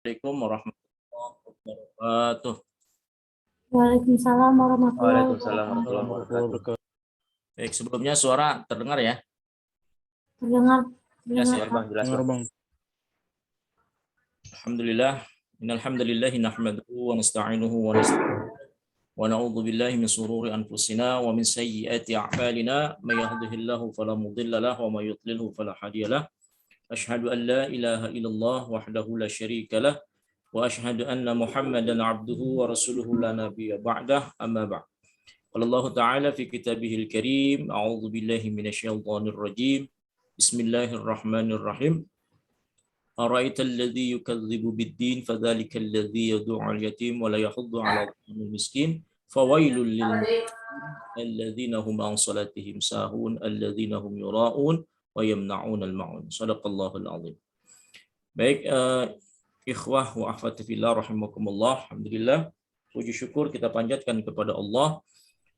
Assalamualaikum warahmatullahi wabarakatuh. Waalaikumsalam warahmatullahi Waalaikumsalam wabarakatuh. warahmatullahi wabarakatuh. Baik, sebelumnya suara terdengar ya? Terdengar, Jelas ya, Bang, jelas Bang. Alhamdulillah. Innalhamdulillah nahmaduhu wa nasta'inuhu wa nastaghfiruh wa na'udzu billahi min shururi anfusina wa min sayyiati a'malina may yahdihillahu fala mudilla lahu wa may yudlilhu fala hadiya lahu. Asyhadu an la ilaha illallah wahdahu la syarika lah wa asyhadu anna Muhammadan 'abduhu wa rasuluhu la nabiyya ba'dah, amma ba'd. Qala Allah Ta'ala fi kitabihil karim, a'udzu billahi minasyaitonir rajim. Bismillahirrahmanirrahim. Ara'aital ladzi yukadzibu bid-din fadzalikal ladzi yad'u'ul yatim wa la yahuddu 'ala ta'amil miskin fawailul lil alladzina hum an salatihim sahun alladzina hum yura'un wa yamna'unal ma'un. Shadaqallahul 'azim. Baik, ikhwah wa akhwati fillah rahimakumullah. Alhamdulillah, puji syukur kita panjatkan kepada Allah.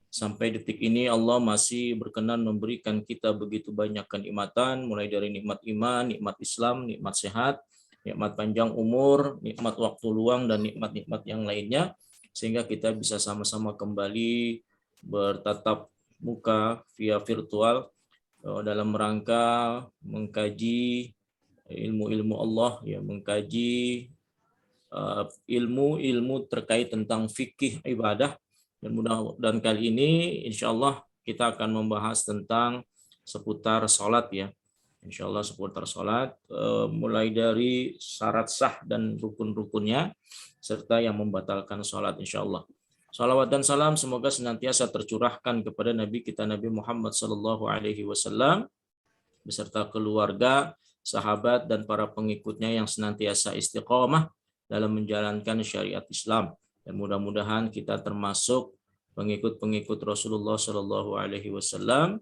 Sampai detik ini Allah masih berkenan memberikan kita begitu banyak kenikmatan, mulai dari nikmat iman, nikmat Islam, nikmat sehat, nikmat panjang umur, nikmat waktu luang, dan nikmat-nikmat yang lainnya, sehingga kita bisa sama-sama kembali bertatap muka via virtual dalam rangka mengkaji ilmu-ilmu Allah, ya, mengkaji ilmu-ilmu terkait tentang fikih ibadah. Dan kali ini insya Allah kita akan membahas tentang seputar sholat, ya. Insya Allah seputar sholat, mulai dari syarat sah dan rukun-rukunnya, serta yang membatalkan sholat insya Allah. Salawat dan salam semoga senantiasa tercurahkan kepada Nabi kita Nabi Muhammad SAW beserta keluarga, sahabat, dan para pengikutnya yang senantiasa istiqomah dalam menjalankan syariat Islam. Dan mudah-mudahan kita termasuk pengikut-pengikut Rasulullah SAW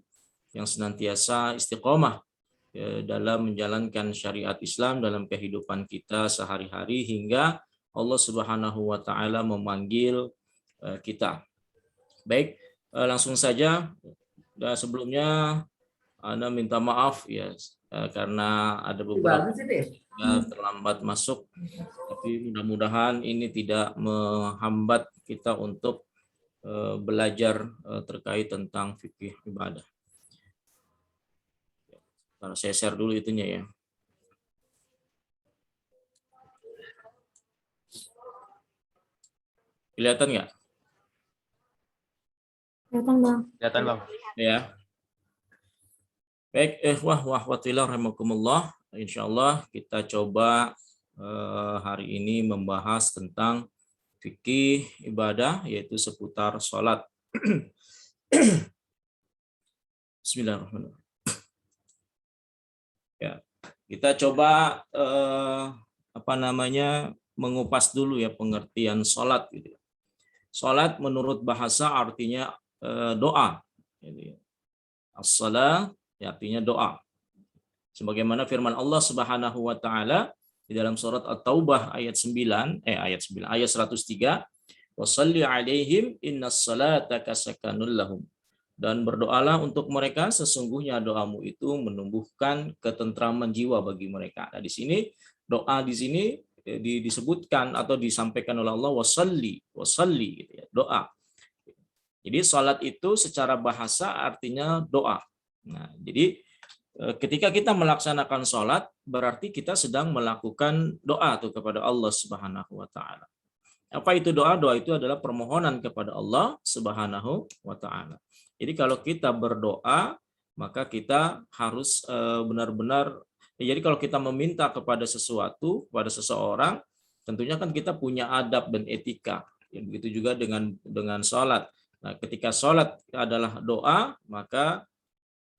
yang senantiasa istiqomah dalam menjalankan syariat Islam dalam kehidupan kita sehari-hari hingga Allah Subhanahu wa taala memanggil kita. Baik, langsung saja. Sebelumnya Anda minta maaf ya karena ada beberapa yang terlambat masuk, tapi mudah-mudahan ini tidak menghambat kita untuk belajar terkait tentang fikih ibadah. Saya share dulu itunya ya. Kelihatan nggak? Kelihatan, Bang. Kelihatan Bang. Ya. Baik, ikhwah wa akhwatillah rahimakumullah. Insyaallah kita coba hari ini membahas tentang fikih ibadah, yaitu seputar sholat. Bismillahirrahmanirrahim. Ya, kita coba mengupas dulu ya pengertian sholat. Gitu. Sholat menurut bahasa artinya doa. Gitu. As-shalah artinya doa. Sebagaimana firman Allah Subhanahu wa taala di dalam surat At-Taubah ayat 103, "Washalli 'alaihim innas salata sakanul lahum." Dan berdoalah untuk mereka, sesungguhnya doamu itu menumbuhkan ketentraman jiwa bagi mereka. Nah, di sini doa di sini disebutkan atau disampaikan oleh Allah washalli gitu ya, doa. Jadi salat itu secara bahasa artinya doa. Nah, jadi ketika kita melaksanakan sholat, berarti kita sedang melakukan doa tuh kepada Allah Subhanahu wa taala. Apa itu doa? Doa itu adalah permohonan kepada Allah Subhanahu wa taala. Jadi kalau kita berdoa, maka kita harus benar-benar, jadi kalau kita meminta kepada sesuatu, kepada seseorang, tentunya kan kita punya adab dan etika. Ya, begitu juga dengan sholat. Nah, ketika sholat adalah doa, maka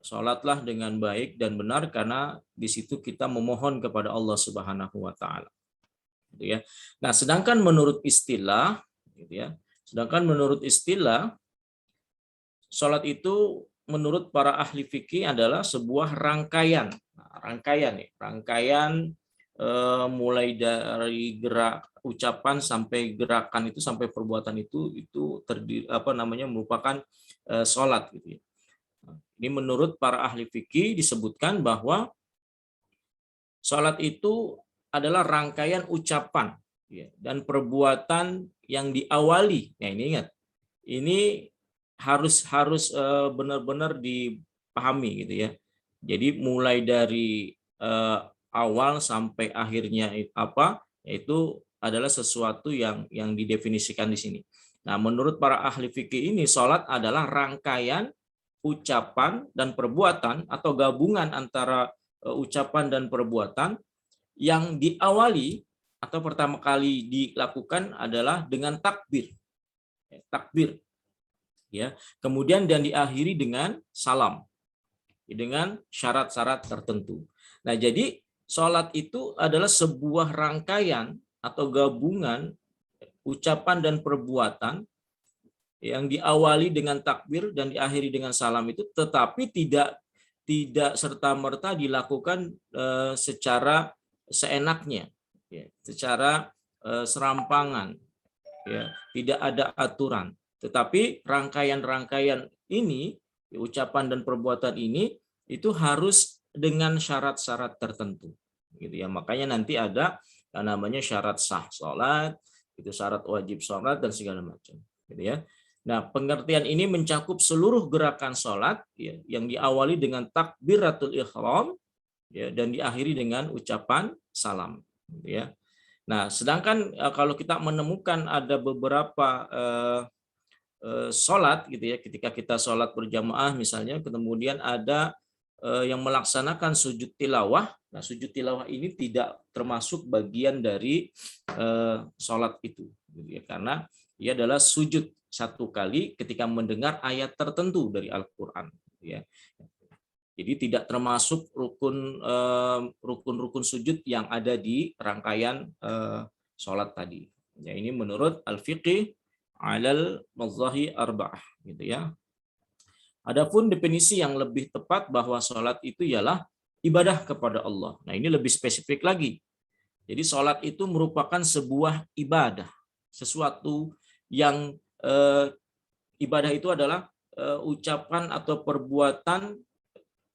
sholatlah dengan baik dan benar, karena di situ kita memohon kepada Allah Subhanahu wa taala. Gitu ya. Nah, sedangkan menurut istilah sholat itu menurut para ahli fikih adalah sebuah rangkaian. Rangkaian mulai dari gerak ucapan sampai gerakan itu sampai perbuatan itu terdiri merupakan sholat gitu ya. Ini menurut para ahli fikih disebutkan bahwa sholat itu adalah rangkaian ucapan ya, dan perbuatan yang diawali. Nah, ini ingat, ini harus harus benar-benar dipahami gitu ya. Jadi mulai dari awal sampai akhirnya apa, yaitu adalah sesuatu yang didefinisikan di sini. Nah, menurut para ahli fikih ini, sholat adalah rangkaian ucapan dan perbuatan atau gabungan antara ucapan dan perbuatan yang diawali atau pertama kali dilakukan adalah dengan takbir. Takbir. Ya. Kemudian dan diakhiri dengan salam. Dengan syarat-syarat tertentu. Nah, jadi sholat itu adalah sebuah rangkaian atau gabungan ucapan dan perbuatan yang diawali dengan takbir dan diakhiri dengan salam itu, tetapi tidak serta-merta dilakukan secara seenaknya, ya, secara serampangan, ya, tidak ada aturan. Tetapi rangkaian-rangkaian ini, ucapan dan perbuatan ini itu harus dengan syarat-syarat tertentu, gitu ya. Makanya nanti ada yang namanya syarat sah sholat, itu syarat wajib sholat dan segala macam, gitu ya. Nah, pengertian ini mencakup seluruh gerakan sholat ya, yang diawali dengan takbiratul ihram ya, dan diakhiri dengan ucapan salam, gitu ya. Nah, sedangkan kalau kita menemukan ada beberapa sholat gitu ya, ketika kita sholat berjamaah misalnya, kemudian ada yang melaksanakan sujud tilawah. Nah, sujud tilawah ini tidak termasuk bagian dari sholat itu, gitu ya, karena ia adalah sujud satu kali ketika mendengar ayat tertentu dari Al-Quran, gitu ya. Jadi tidak termasuk rukun-rukun sujud yang ada di rangkaian sholat tadi. Ya, ini menurut al-fiqih alal madzahi arba'ah, gitu ya. Adapun definisi yang lebih tepat bahwa sholat itu ialah ibadah kepada Allah. Nah, ini lebih spesifik lagi. Jadi sholat itu merupakan sebuah ibadah, sesuatu yang ibadah itu adalah ucapan atau perbuatan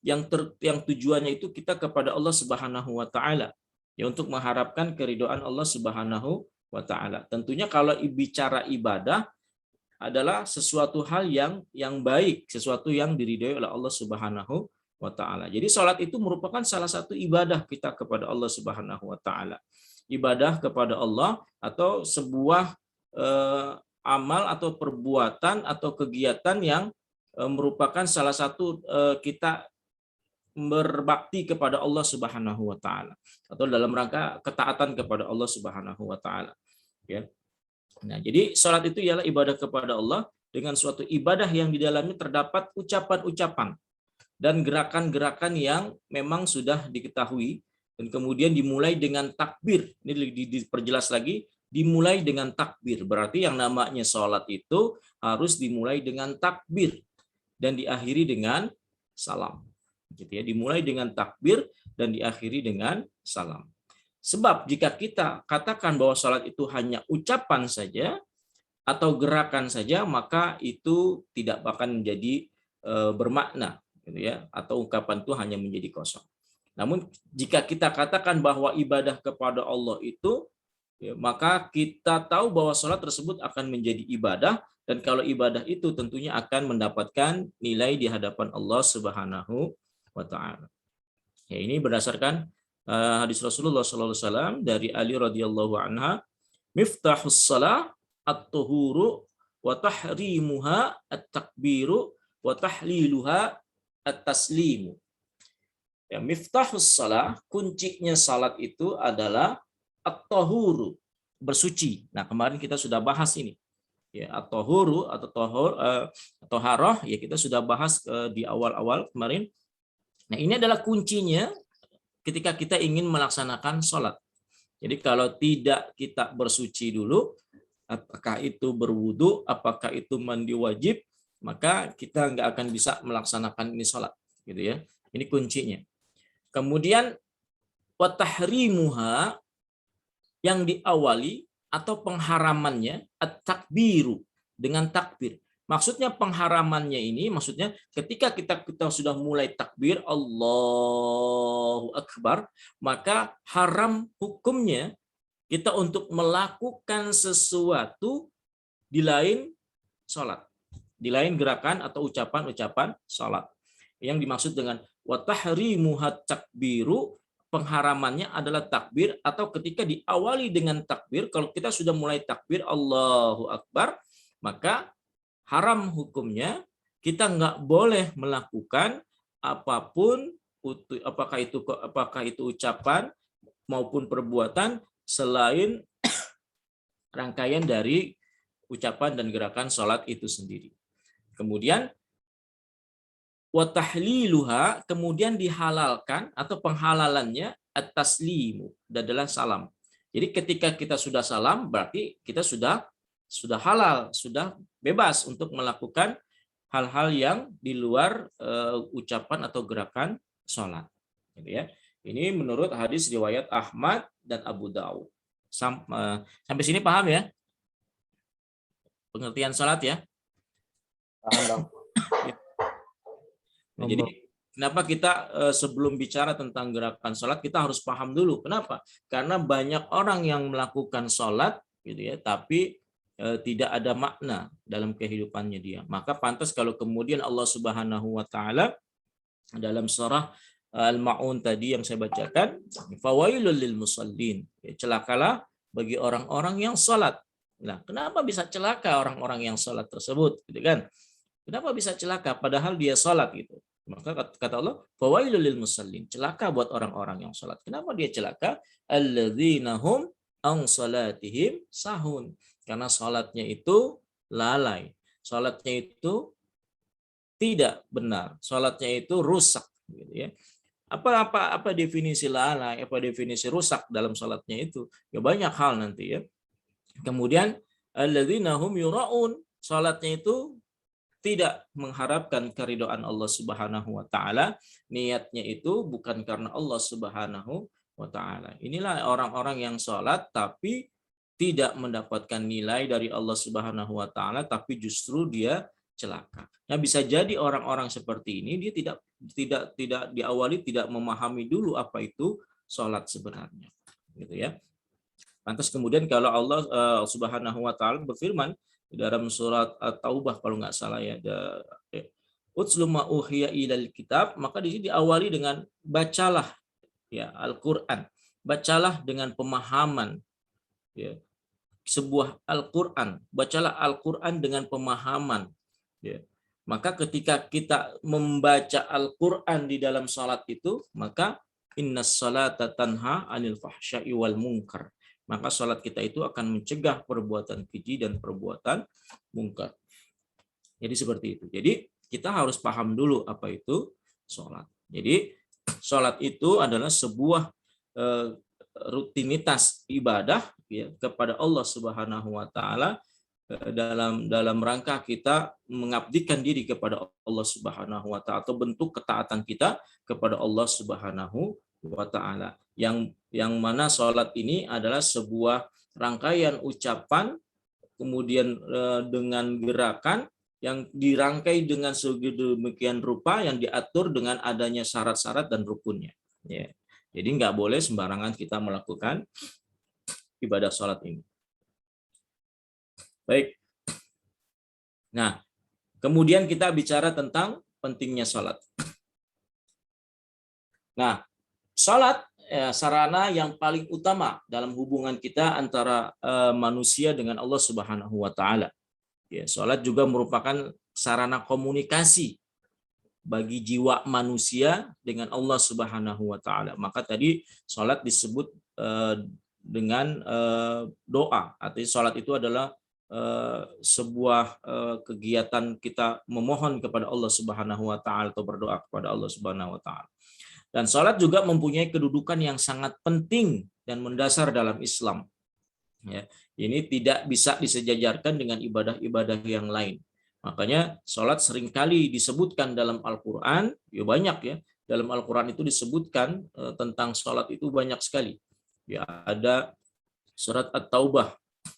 yang tujuannya itu kita kepada Allah Subhanahu wa taala, ya, untuk mengharapkan keridhaan Allah Subhanahu wa taala. Tentunya kalau bicara ibadah adalah sesuatu hal yang baik, sesuatu yang diridhoi oleh Allah Subhanahu wa taala. Jadi salat itu merupakan salah satu ibadah kita kepada Allah Subhanahu wa taala. Ibadah kepada Allah atau sebuah amal atau perbuatan atau kegiatan yang merupakan salah satu kita berbakti kepada Allah Subhanahu wa taala atau dalam rangka ketaatan kepada Allah Subhanahu wa taala, ya. Nah, jadi salat itu ialah ibadah kepada Allah dengan suatu ibadah yang di dalamnya terdapat ucapan-ucapan dan gerakan-gerakan yang memang sudah diketahui, dan kemudian dimulai dengan takbir. Ini diperjelas lagi, dimulai dengan takbir. Berarti yang namanya salat itu harus dimulai dengan takbir dan diakhiri dengan salam. Gitu ya, dimulai dengan takbir dan diakhiri dengan salam. Sebab jika kita katakan bahwa salat itu hanya ucapan saja atau gerakan saja, maka itu tidak akan menjadi bermakna, gitu ya, atau ungkapan itu hanya menjadi kosong. Namun jika kita katakan bahwa ibadah kepada Allah itu, ya, maka kita tahu bahwa salat tersebut akan menjadi ibadah, dan kalau ibadah itu tentunya akan mendapatkan nilai di hadapan Allah Subhanahu wa taala. Ya, ini berdasarkan hadis Rasulullah SAW dari Ali radhiyallahu anha, miftahus salah at-tuhuru wa tahrimuha at-takbiru wa tahliluha at-taslimu. Ya, miftahus salah, kuncinya salat itu adalah at-tahuru, bersuci. Nah, kemarin kita sudah bahas ini. Ya, at-tahuru atau taharah, ya, kita sudah bahas di awal-awal kemarin. Nah, ini adalah kuncinya ketika kita ingin melaksanakan sholat. Jadi kalau tidak kita bersuci dulu, apakah itu berwudu, apakah itu mandi wajib, maka kita nggak akan bisa melaksanakan ini sholat, gitu ya. Ini kuncinya. Kemudian watahrimuha, yang diawali atau pengharamannya at-takbiru, dengan takbir. Maksudnya pengharamannya ini, maksudnya ketika kita sudah mulai takbir Allahu Akbar, maka haram hukumnya kita untuk melakukan sesuatu di lain sholat, di lain gerakan atau ucapan-ucapan sholat. Yang dimaksud dengan wa tahrimuhat takbiru, pengharamannya adalah takbir, atau ketika diawali dengan takbir, kalau kita sudah mulai takbir Allahu Akbar, maka haram hukumnya kita nggak boleh melakukan apapun, apakah itu ucapan maupun perbuatan selain rangkaian dari ucapan dan gerakan sholat itu sendiri. Kemudian watahliluha, kemudian dihalalkan atau penghalalannya at-taslimu, adalah salam. Jadi ketika kita sudah salam, berarti kita sudah halal, sudah bebas untuk melakukan hal-hal yang di luar ucapan atau gerakan sholat. Gitu ya. Ini menurut hadis riwayat Ahmad dan Abu Daud. Sampai sini paham ya? Pengertian sholat ya? Paham, Bang. Nah, jadi kenapa kita sebelum bicara tentang gerakan sholat kita harus paham dulu. Kenapa? Karena banyak orang yang melakukan sholat gitu ya, tapi tidak ada makna dalam kehidupannya dia. Maka pantas kalau kemudian Allah Subhanahu wa taala dalam surah Al-Maun tadi yang saya bacakan, fawailul lil musallin, celakalah bagi orang-orang yang sholat. Nah, kenapa bisa celaka orang-orang yang sholat tersebut, gitu kan? Kenapa bisa celaka padahal dia sholat gitu? Maka kata Allah, fawailul lil musallin, celaka buat orang-orang yang sholat. Kenapa dia celaka? Alladzina hum an salatihim sahun. Karena sholatnya itu lalai, sholatnya itu tidak benar, sholatnya itu rusak. Gitu ya. Apa definisi lalai, apa definisi rusak dalam sholatnya itu? Ya banyak hal nanti ya. Kemudian alladzina hum yuraun, sholatnya itu tidak mengharapkan keridhaan Allah Subhanahu wa taala, niatnya itu bukan karena Allah Subhanahu wa taala. Inilah orang-orang yang sholat tapi tidak mendapatkan nilai dari Allah Subhanahu wa taala, tapi justru dia celaka. Nah, bisa jadi orang-orang seperti ini dia tidak diawali tidak memahami dulu apa itu sholat sebenarnya. Gitu ya. Lantas kemudian kalau Allah Subhanahu wa taala berfirman di dalam surat At-Taubah kalau nggak salah ya, Utslu ma uhiya ilal kitab, maka di sini diawali dengan bacalah ya Al-Qur'an. Bacalah dengan pemahaman ya. Sebuah Al-Qur'an, bacalah Al-Qur'an dengan pemahaman ya. Maka ketika kita membaca Al-Qur'an di dalam salat itu, maka innas salata tanha 'anil fahsya'i wal munkar. Maka salat kita itu akan mencegah perbuatan keji dan perbuatan mungkar. Jadi seperti itu. Jadi kita harus paham dulu apa itu salat. Jadi salat itu adalah sebuah rutinitas ibadah ya, kepada Allah Subhanahu wa taala dalam rangka kita mengabdikan diri kepada Allah Subhanahu wa taala, atau bentuk ketaatan kita kepada Allah Subhanahu wa taala. Yang mana salat ini adalah sebuah rangkaian ucapan kemudian dengan gerakan yang dirangkai dengan sedemikian rupa yang diatur dengan adanya syarat-syarat dan rukunnya ya. Jadi nggak boleh sembarangan kita melakukan ibadah sholat ini. Baik. Nah, kemudian kita bicara tentang pentingnya sholat. Nah, sholat sarana yang paling utama dalam hubungan kita antara manusia dengan Allah Subhanahu wa taala. Ya, sholat juga merupakan sarana komunikasi bagi jiwa manusia dengan Allah Subhanahu wa taala. Maka tadi salat disebut dengan doa. Artinya salat itu adalah sebuah kegiatan kita memohon kepada Allah Subhanahu wa taala atau berdoa kepada Allah Subhanahu wa taala. Dan salat juga mempunyai kedudukan yang sangat penting dan mendasar dalam Islam. Ya, ini tidak bisa disejajarkan dengan ibadah-ibadah yang lain. Makanya sholat seringkali disebutkan dalam Al-Quran, ya banyak ya, dalam Al-Quran itu disebutkan tentang sholat itu banyak sekali. Ya, ada surat At-Taubah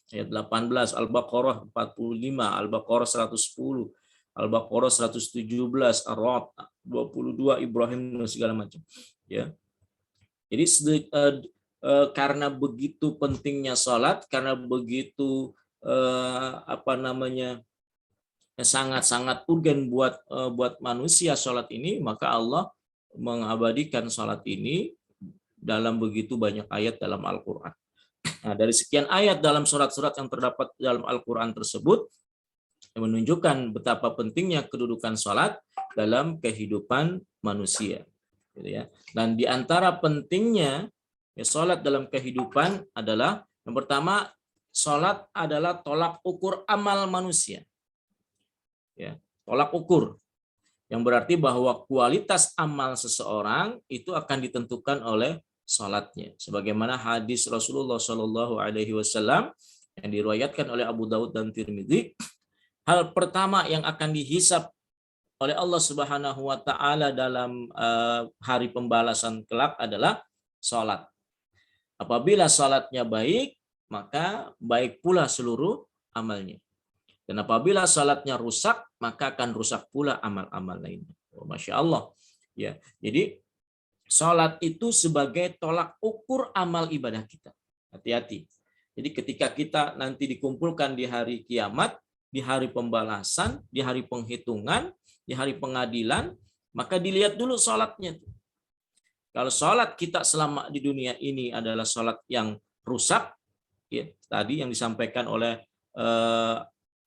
ayat 18, Al-Baqarah 45, Al-Baqarah 110, Al-Baqarah 117, Ar-Ra'd 22, Ibrahim dan segala macam. Ya. Jadi karena begitu pentingnya salat, karena begitu sangat-sangat urgen buat manusia salat ini, maka Allah mengabadikan salat ini dalam begitu banyak ayat dalam Al-Qur'an. Nah, dari sekian ayat dalam surat-surat yang terdapat dalam Al-Qur'an tersebut menunjukkan betapa pentingnya kedudukan salat dalam kehidupan manusia. Gitu ya. Dan di antara pentingnya salat dalam kehidupan adalah yang pertama, salat adalah tolak ukur amal manusia. Ya, tolak ukur. Yang berarti bahwa kualitas amal seseorang itu akan ditentukan oleh salatnya. Sebagaimana hadis Rasulullah Shallallahu Alaihi Wasallam yang diriwayatkan oleh Abu Daud dan Tirmidzi, hal pertama yang akan dihisab oleh Allah Subhanahu Wa Taala dalam hari pembalasan kelak adalah salat. Apabila salatnya baik, maka baik pula seluruh amalnya. Dan apabila salatnya rusak, maka akan rusak pula amal-amal lainnya. Oh, Masya Allah. Ya, jadi salat itu sebagai tolak ukur amal ibadah kita. Hati-hati. Jadi ketika kita nanti dikumpulkan di hari kiamat, di hari pembalasan, di hari penghitungan, di hari pengadilan, maka dilihat dulu salatnya. Kalau salat kita selama di dunia ini adalah salat yang rusak, ya, tadi yang disampaikan oleh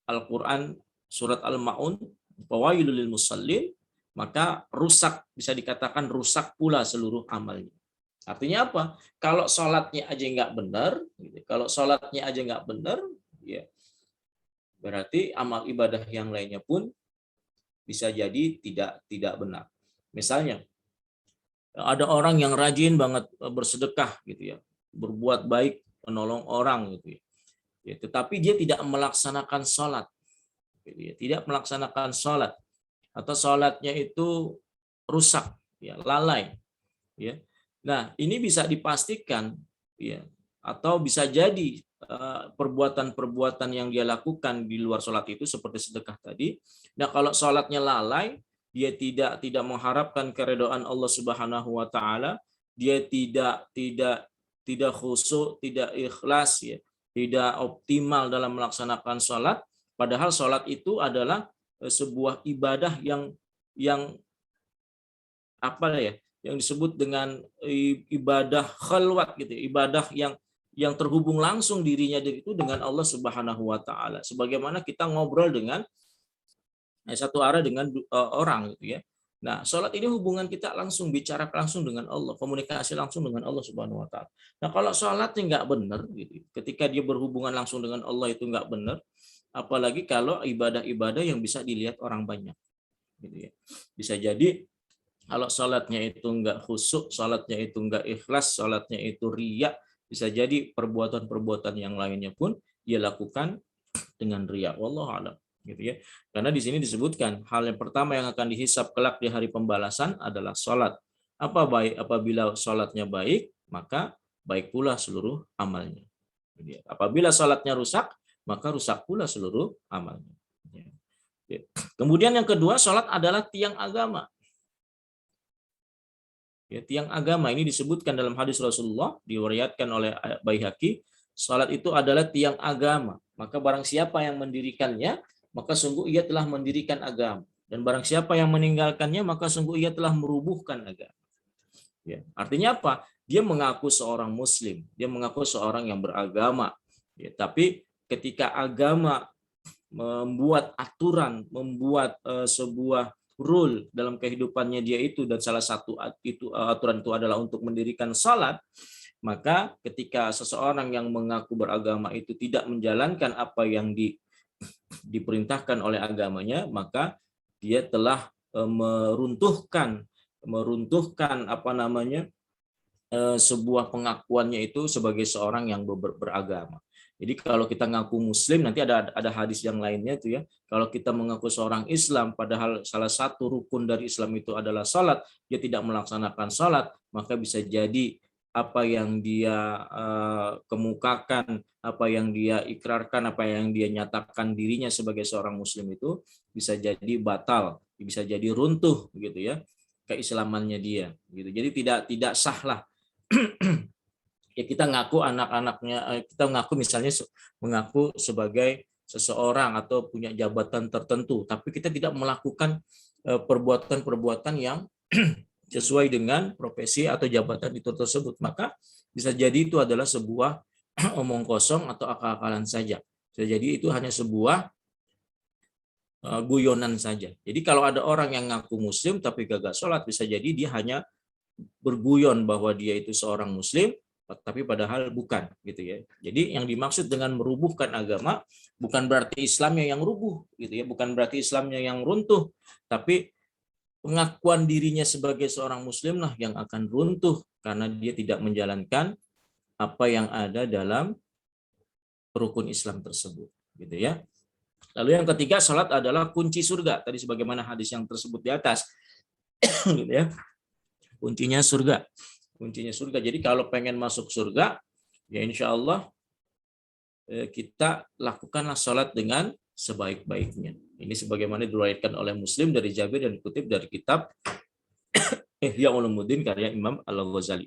Al-Quran surat Al-Ma'un, fawailul lil musallin, maka rusak, bisa dikatakan rusak pula seluruh amalnya. Artinya apa? Kalau sholatnya aja nggak benar, kalau sholatnya aja nggak benar, ya berarti amal ibadah yang lainnya pun bisa jadi tidak benar. Misalnya ada orang yang rajin banget bersedekah gitu ya, berbuat baik, menolong orang gitu ya. Ya, tetapi dia tidak melaksanakan sholat, tidak melaksanakan sholat, atau sholatnya itu rusak, ya, lalai, ya. Nah, ini bisa dipastikan, ya, atau bisa jadi perbuatan-perbuatan yang dia lakukan di luar sholat itu seperti sedekah tadi. Nah, kalau sholatnya lalai, dia tidak mengharapkan keridhaan Allah Subhanahu Wa Taala, dia tidak khusyuk, tidak ikhlas, ya, tidak optimal dalam melaksanakan sholat, padahal sholat itu adalah sebuah ibadah yang apa ya, yang disebut dengan ibadah khalwat gitu, ibadah yang terhubung langsung dirinya itu dengan Allah Subhanahu Wa Taala. Sebagaimana kita ngobrol dengan satu arah dengan orang gitu ya. Nah, sholat ini hubungan kita langsung, bicara langsung dengan Allah, komunikasi langsung dengan Allah Subhanahu Wa Taala. Nah, kalau sholatnya nggak benar, gitu, ketika dia berhubungan langsung dengan Allah itu nggak benar, apalagi kalau ibadah-ibadah yang bisa dilihat orang banyak, gitu ya. Bisa jadi kalau sholatnya itu nggak khusyuk, sholatnya itu nggak ikhlas, sholatnya itu riya, bisa jadi perbuatan-perbuatan yang lainnya pun dia lakukan dengan riya. Wallahu a'lam. Gitu ya. Karena di sini disebutkan hal yang pertama yang akan dihisab kelak di hari pembalasan adalah sholat. Apabila sholatnya baik, maka baik pula seluruh amalnya. Apabila sholatnya rusak, maka rusak pula seluruh amalnya. Kemudian yang kedua, sholat adalah tiang agama. Ya, tiang agama ini disebutkan dalam hadis Rasulullah, diriwayatkan oleh Baihaqi, sholat itu adalah tiang agama. Maka barang siapa yang mendirikannya, maka sungguh ia telah mendirikan agama. Dan barang siapa yang meninggalkannya, maka sungguh ia telah merubuhkan agama. Ya, artinya apa? Dia mengaku seorang muslim, dia mengaku seorang yang beragama. Ya, tapi ketika agama membuat aturan, membuat sebuah rule dalam kehidupannya dia itu, dan salah satu aturan itu adalah untuk mendirikan salat, maka ketika seseorang yang mengaku beragama itu tidak menjalankan apa yang diperintahkan oleh agamanya, maka dia telah meruntuhkan sebuah pengakuannya itu sebagai seorang yang beragama. Jadi kalau kita ngaku muslim, nanti ada hadis yang lainnya itu ya. Kalau kita mengaku seorang Islam, padahal salah satu rukun dari Islam itu adalah salat, dia tidak melaksanakan salat, maka bisa jadi apa yang dia kemukakan, apa yang dia ikrarkan, apa yang dia nyatakan dirinya sebagai seorang muslim itu bisa jadi batal, bisa jadi runtuh gitu ya, keislamannya dia gitu. Jadi tidak sah lah. Ya kita ngaku anak-anaknya, kita ngaku misalnya mengaku sebagai seseorang atau punya jabatan tertentu, tapi kita tidak melakukan perbuatan-perbuatan yang sesuai dengan profesi atau jabatan itu tersebut, maka bisa jadi itu adalah sebuah omong kosong atau akal-akalan saja. Bisa jadi itu hanya sebuah guyonan saja. Jadi kalau ada orang yang ngaku muslim tapi gagal sholat, bisa jadi dia hanya berguyon bahwa dia itu seorang muslim, tapi padahal bukan gitu ya. Jadi yang dimaksud dengan merubuhkan agama bukan berarti Islamnya yang rubuh gitu ya, bukan berarti Islamnya yang runtuh, tapi pengakuan dirinya sebagai seorang muslim lah yang akan runtuh karena dia tidak menjalankan apa yang ada dalam rukun Islam tersebut gitu ya. Lalu yang ketiga, salat adalah kunci surga. Tadi sebagaimana hadis yang tersebut di atas gitu ya. Kuncinya surga. Kuncinya surga. Jadi kalau pengen masuk surga, ya insya Allah kita lakukanlah salat dengan sebaik-baiknya. Ini sebagaimana diriwayatkan oleh Muslim dari Jabir dan dikutip dari kitab Ihya Ulumuddin karya Imam Al-Ghazali.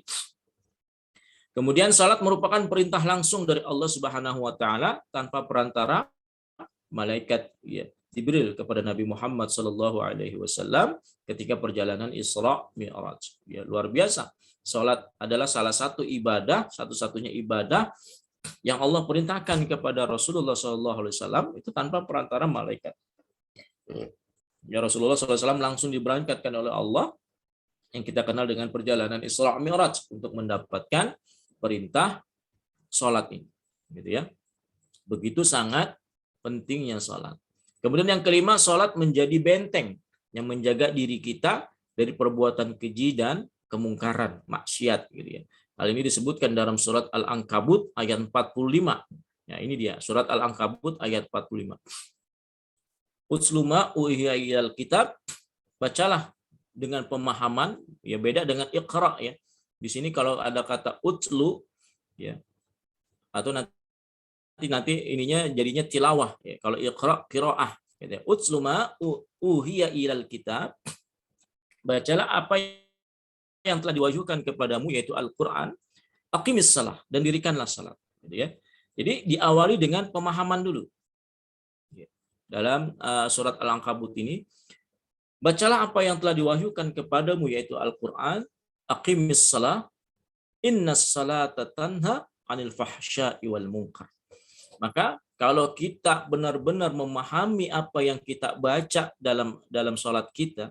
Kemudian salat merupakan perintah langsung dari Allah Subhanahu wa taala tanpa perantara malaikat ya, Jibril kepada Nabi Muhammad sallallahu alaihi wasallam ketika perjalanan Isra Mi'raj. Ya, luar biasa. Salat adalah salah satu ibadah, satu-satunya ibadah yang Allah perintahkan kepada Rasulullah sallallahu alaihi wasallam itu tanpa perantara malaikat. Ya, Rasulullah SAW langsung diberangkatkan oleh Allah yang kita kenal dengan perjalanan Isra Mi'raj untuk mendapatkan perintah sholat ini, gitu ya. Begitu sangat pentingnya sholat. Kemudian yang kelima, sholat menjadi benteng yang menjaga diri kita dari perbuatan keji dan kemungkaran, maksiat, gitu ya. Hal ini disebutkan dalam surat Al-Ankabut ayat 45. Ya, ini dia surat Al-Ankabut ayat 45. Utsluma uhiya ilal kitab, bacalah dengan pemahaman, ya beda dengan iqra ya. Di sini kalau ada kata utslu ya, atau nanti ininya jadinya tilawah ya. Kalau iqra qiraah gitu. Utsluma uhiya ilal kitab, bacalah apa yang telah diwahyukan kepadamu yaitu Al-Qur'an, aqimis shalah dan dirikanlah salat gitu ya. Jadi diawali dengan pemahaman dulu. Dalam surat Al-Ankabut ini, bacalah apa yang telah diwahyukan kepadamu yaitu Al-Qur'an, aqimis shalah, innas salata tanha 'anil fahsya'i wal munkar. Maka kalau kita benar-benar memahami apa yang kita baca dalam salat kita,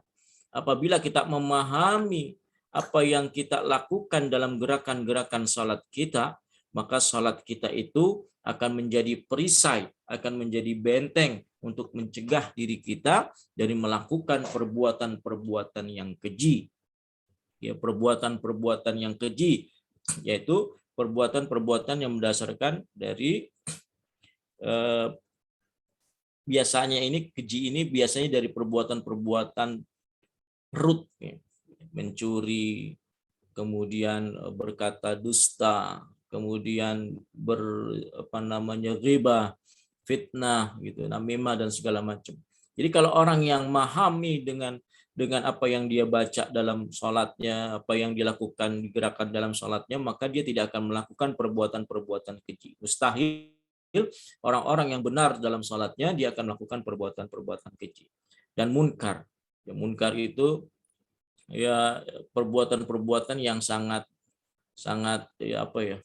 apabila kita memahami apa yang kita lakukan dalam gerakan-gerakan salat kita, maka salat kita itu akan menjadi perisai, akan menjadi benteng untuk mencegah diri kita dari melakukan perbuatan-perbuatan yang keji. Ya, perbuatan-perbuatan yang keji, yaitu perbuatan-perbuatan yang mendasarkan dari biasanya ini keji ini biasanya dari perbuatan-perbuatan perut, ya. Mencuri, kemudian berkata dusta, kemudian ghibah, fitnah gitu, namimah dan segala macam. Jadi kalau orang yang memahami dengan apa yang dia baca dalam sholatnya, apa yang dilakukan gerakan dalam sholatnya, maka dia tidak akan melakukan perbuatan-perbuatan keji. Mustahil orang-orang yang benar dalam sholatnya dia akan melakukan perbuatan-perbuatan keji dan munkar. Ya, munkar itu ya perbuatan-perbuatan yang sangat ya apa ya,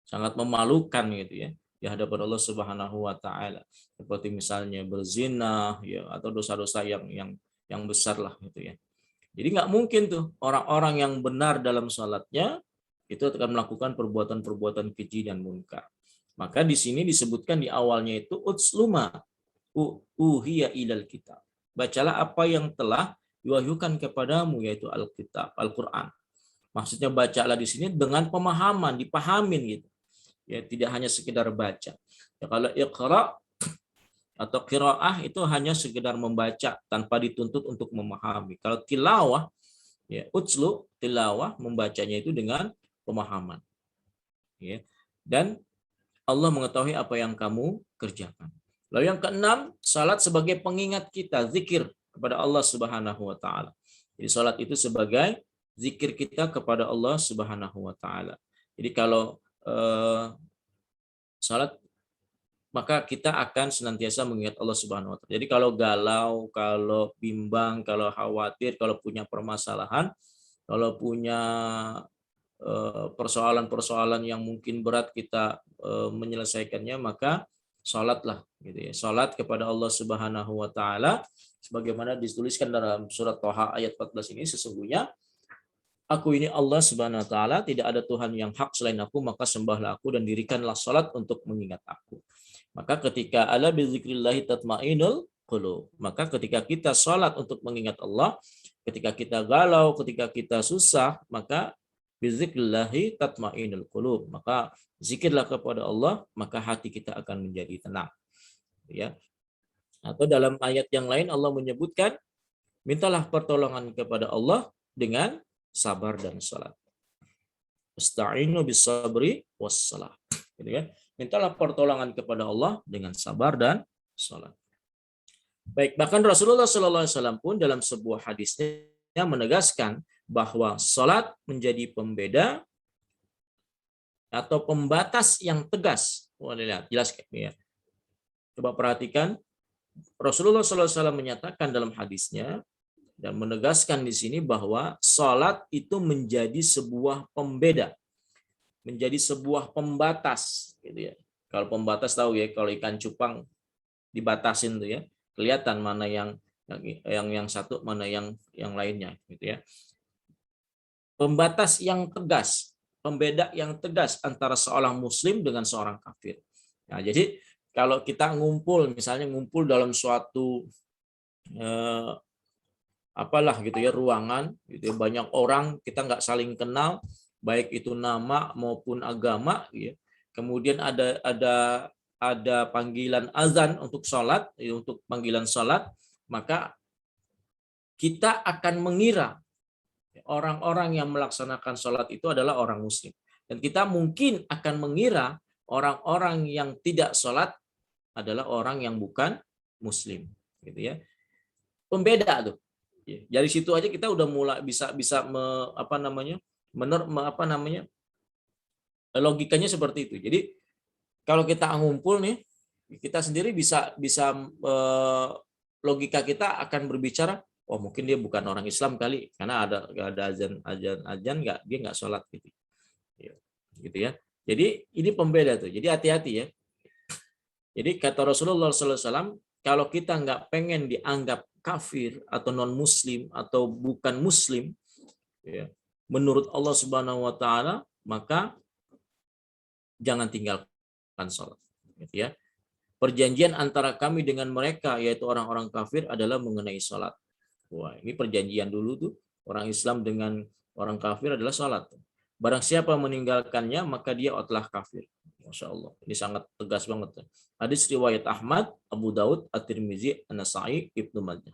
sangat memalukan gitu ya di hadapan Allah Subhanahu wa taala, seperti misalnya berzina ya, atau dosa-dosa yang besar lah gitu ya. Jadi nggak mungkin tuh orang-orang yang benar dalam salatnya itu akan melakukan perbuatan-perbuatan keji dan munkar. Maka di sini disebutkan di awalnya itu utsluma uhiya ilal kitab. Bacalah apa yang telah diwahyukan kepadamu yaitu Alkitab, Al-Qur'an. Maksudnya bacalah di sini dengan pemahaman, dipahamin gitu. Ya, tidak hanya sekedar baca. Ya, kalau iqra atau qiraah itu hanya sekedar membaca tanpa dituntut untuk memahami. Kalau tilawah, ya utslu tilawah membacanya itu dengan pemahaman. Ya. Dan Allah mengetahui apa yang kamu kerjakan. Lalu yang keenam, salat sebagai pengingat kita, zikir kepada Allah Subhanahu wa taala. Jadi salat itu sebagai zikir kita kepada Allah Subhanahu wa taala. Jadi kalau salat, maka kita akan senantiasa mengingat Allah Subhanahu wa taala. Jadi kalau galau, kalau bimbang, kalau khawatir, kalau punya permasalahan, kalau punya persoalan-persoalan yang mungkin berat kita menyelesaikannya, maka salatlah gitu ya. Salat kepada Allah Subhanahu wa taala sebagaimana dituliskan dalam surat Thaha ayat 14 ini, sesungguhnya aku ini Allah Subhanahu wa taala, tidak ada Tuhan yang hak selain aku, maka sembahlah aku dan dirikanlah salat untuk mengingat aku. Maka ketika ala bizikrillah tatmainul qulub, maka ketika kita salat untuk mengingat Allah, ketika kita galau, ketika kita susah, maka bizikrillah tatmainul qulub, maka zikirlah kepada Allah, maka hati kita akan menjadi tenang. Ya. Atau dalam ayat yang lain Allah menyebutkan, mintalah pertolongan kepada Allah dengan sabar dan salat. Ista'inu bis sabri was salah. Gitu kan? Mintalah pertolongan kepada Allah dengan sabar dan salat. Baik, bahkan Rasulullah SAW pun dalam sebuah hadisnya menegaskan bahwa salat menjadi pembeda atau pembatas yang tegas. Wah, lihat, jelas ya. Coba perhatikan, Rasulullah SAW menyatakan dalam hadisnya dan menegaskan di sini bahwa salat itu menjadi sebuah pembeda, menjadi sebuah pembatas, gitu ya. Kalau pembatas tahu ya, kalau ikan cupang dibatasin tuh ya, kelihatan mana yang satu, mana yang lainnya, gitu ya. Pembatas yang tegas, pembeda yang tegas antara seorang muslim dengan seorang kafir. Nah, jadi kalau kita ngumpul, misalnya ngumpul dalam suatu apalah gitu ya, ruangan gitu ya, banyak orang, kita nggak saling kenal, baik itu nama maupun agama ya. Kemudian ada panggilan azan untuk sholat, ya, untuk panggilan sholat, maka kita akan mengira orang-orang yang melaksanakan sholat itu adalah orang muslim, dan kita mungkin akan mengira orang-orang yang tidak sholat adalah orang yang bukan muslim, gitu ya. Pembeda tuh. Dari situ aja kita udah mulai bisa logikanya seperti itu. Jadi kalau kita ngumpul nih, kita sendiri bisa logika kita akan berbicara, oh mungkin dia bukan orang Islam kali, karena ada azan dia nggak sholat gitu ya. Jadi ini pembeda tuh. Jadi hati-hati ya. Jadi kata Rasulullah SAW, kalau kita nggak pengen dianggap kafir atau non muslim atau bukan muslim ya, menurut Allah Subhanahu wa taala, maka jangan tinggalkan salat, gitu ya. Perjanjian antara kami dengan mereka, yaitu orang-orang kafir, adalah mengenai salat. Wah, ini perjanjian dulu tuh, orang Islam dengan orang kafir adalah salat. Barang siapa meninggalkannya, maka dia telah kafir. Masya Allah, ini sangat tegas banget. Hadis riwayat Ahmad, Abu Daud, At-Tirmizi, An-Nasa'i, Ibnu Majah.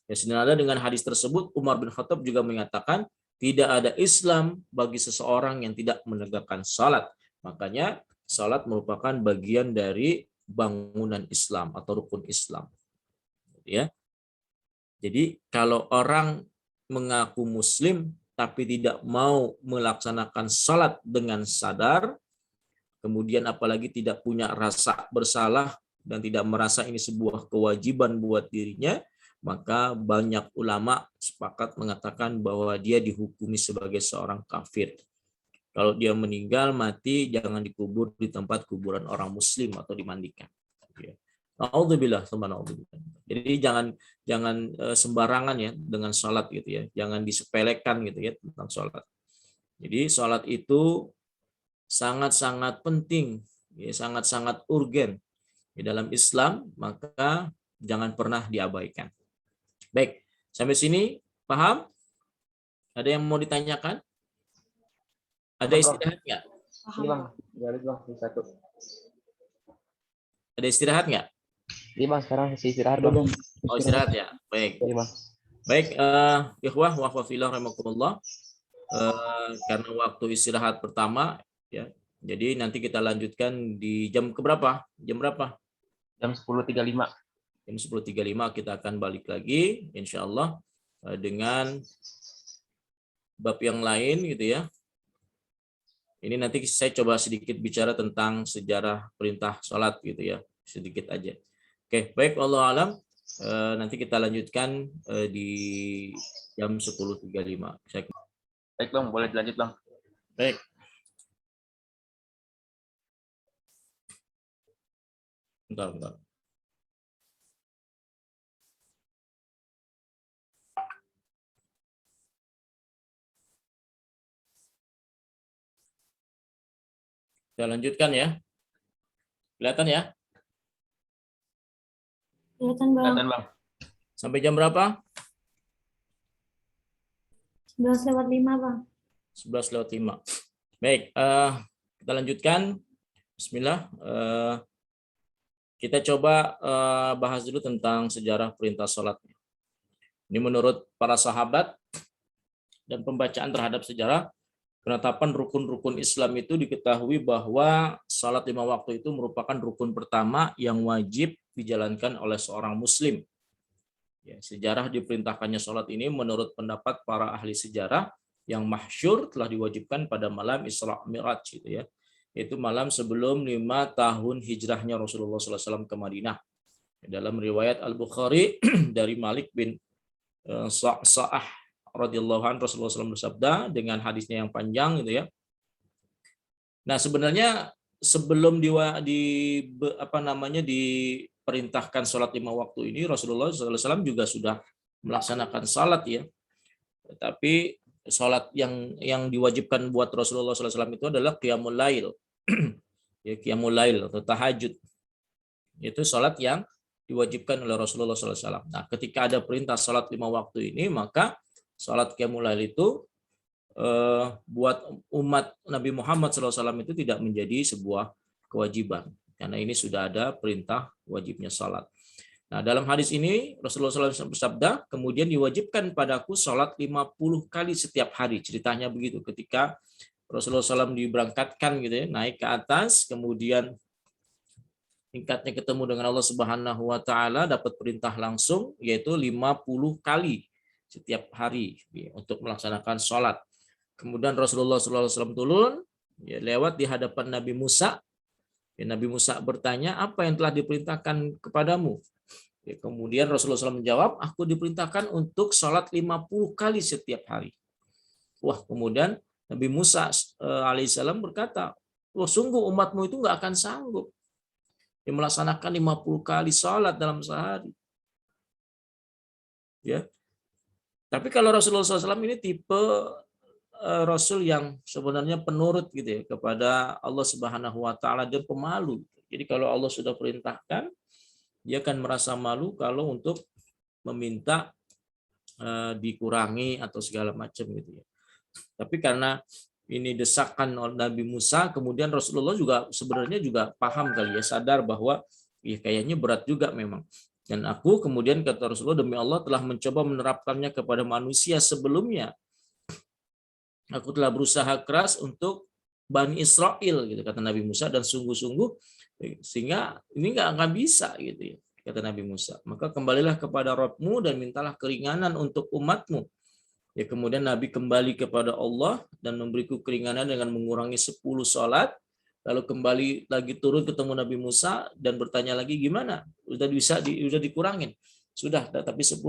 Ya, senada dengan hadis tersebut, Umar bin Khattab juga mengatakan, tidak ada Islam bagi seseorang yang tidak menegakkan salat. Makanya salat merupakan bagian dari bangunan Islam atau rukun Islam. Ya. Jadi kalau orang mengaku Muslim tapi tidak mau melaksanakan salat dengan sadar, kemudian apalagi tidak punya rasa bersalah dan tidak merasa ini sebuah kewajiban buat dirinya, maka banyak ulama sepakat mengatakan bahwa dia dihukumi sebagai seorang kafir. Kalau dia meninggal mati, jangan dikubur di tempat kuburan orang muslim atau dimandikan. Na'udzubillah. Jadi jangan sembarangan ya dengan sholat gitu ya. Jangan disepelekan gitu ya tentang sholat. Jadi sholat itu sangat-sangat penting, ya, sangat-sangat urgen di dalam Islam, maka jangan pernah diabaikan. Baik, sampai sini paham? Ada yang mau ditanyakan? Ada istirahat nggak? Ini bang, garis bang, satu. Ada istirahat nggak? Ini bang, sekarang istirahat bang. Oh, istirahat ya. Baik. Ini bang. Baik, ikhwah wa fillah rahimakumullah. karena waktu istirahat pertama ya. Jadi nanti kita lanjutkan di jam keberapa? Jam berapa? Jam 10.35. Jam 10.35 kita akan balik lagi insya Allah dengan bab yang lain gitu ya. Ini nanti saya coba sedikit bicara tentang sejarah perintah sholat gitu ya, sedikit aja. Oke, baik, wallahu alam. Nanti kita lanjutkan di jam 10.35. Baik Bang, boleh dilanjut Bang. Baik. Bentar. Kita lanjutkan ya. Kelihatan ya? Kelihatan Bang. Kelihatan Bang. Sampai jam berapa? 11:05 Bang. 11:05. Baik, kita lanjutkan. Bismillah. Kita coba bahas dulu tentang sejarah perintah sholat. Ini menurut para sahabat dan pembacaan terhadap sejarah penetapan rukun-rukun Islam itu diketahui bahwa salat 5 waktu itu merupakan rukun pertama yang wajib dijalankan oleh seorang muslim. Ya, sejarah diperintahkannya salat ini menurut pendapat para ahli sejarah yang masyhur telah diwajibkan pada malam Isra Mi'raj gitu ya. Itu malam sebelum 5 tahun hijrahnya Rasulullah SAW ke Madinah. Dalam riwayat Al-Bukhari dari Malik bin Sa'ah radhiyallahu anhu, Rasulullah SAW bersabda dengan hadisnya yang panjang gitu ya. Nah, sebenarnya sebelum diperintahkan sholat 5 waktu ini, Rasulullah SAW juga sudah melaksanakan sholat ya. Tapi sholat yang diwajibkan buat Rasulullah SAW itu adalah qiyamul lail. Ya, qiyamul lail atau tahajud. Itu sholat yang diwajibkan oleh Rasulullah SAW. Nah, ketika ada perintah sholat 5 waktu ini, maka sholat qiyamul lail itu buat umat Nabi Muhammad SAW itu tidak menjadi sebuah kewajiban. Karena ini sudah ada perintah wajibnya sholat. Nah, dalam hadis ini Rasulullah SAW bersabda, kemudian diwajibkan padaku sholat 50 kali setiap hari. Ceritanya begitu, ketika Rasulullah SAW diberangkatkan gitu ya, naik ke atas, kemudian tingkatnya ketemu dengan Allah Subhanahu wa taala, dapat perintah langsung yaitu 50 kali setiap hari untuk melaksanakan sholat. Kemudian Rasulullah SAW turun ya, lewat di hadapan Nabi Musa. Ya, Nabi Musa bertanya, apa yang telah diperintahkan kepadamu? Ya, kemudian Rasulullah SAW menjawab, aku diperintahkan untuk sholat 50 kali setiap hari. Wah, kemudian Nabi Musa alaihissalam berkata, wah, sungguh umatmu itu nggak akan sanggup melaksanakan 50 kali sholat dalam sehari. Ya. Tapi kalau Rasulullah SAW ini tipe Rasul yang sebenarnya penurut gitu ya kepada Allah Subhanahu wa taala, dia pemalu. Jadi kalau Allah sudah perintahkan, dia akan merasa malu kalau untuk meminta dikurangi atau segala macam gitu ya. Tapi karena ini desakan oleh Nabi Musa, kemudian Rasulullah juga sebenarnya juga paham kali ya, sadar bahwa ya kayaknya berat juga memang. Dan aku kemudian kata Rasulullah, demi Allah telah mencoba menerapkannya kepada manusia sebelumnya. Aku telah berusaha keras untuk Bani Israel gitu kata Nabi Musa, dan sungguh-sungguh sehingga ini nggak bisa gitu ya kata Nabi Musa. Maka kembalilah kepada Rabbmu dan mintalah keringanan untuk umatmu. Ya, kemudian Nabi kembali kepada Allah dan memberiku keringanan dengan mengurangi 10 sholat. Lalu kembali lagi turun ketemu Nabi Musa dan bertanya lagi, gimana? Udah dikurangin? Sudah, tapi 10.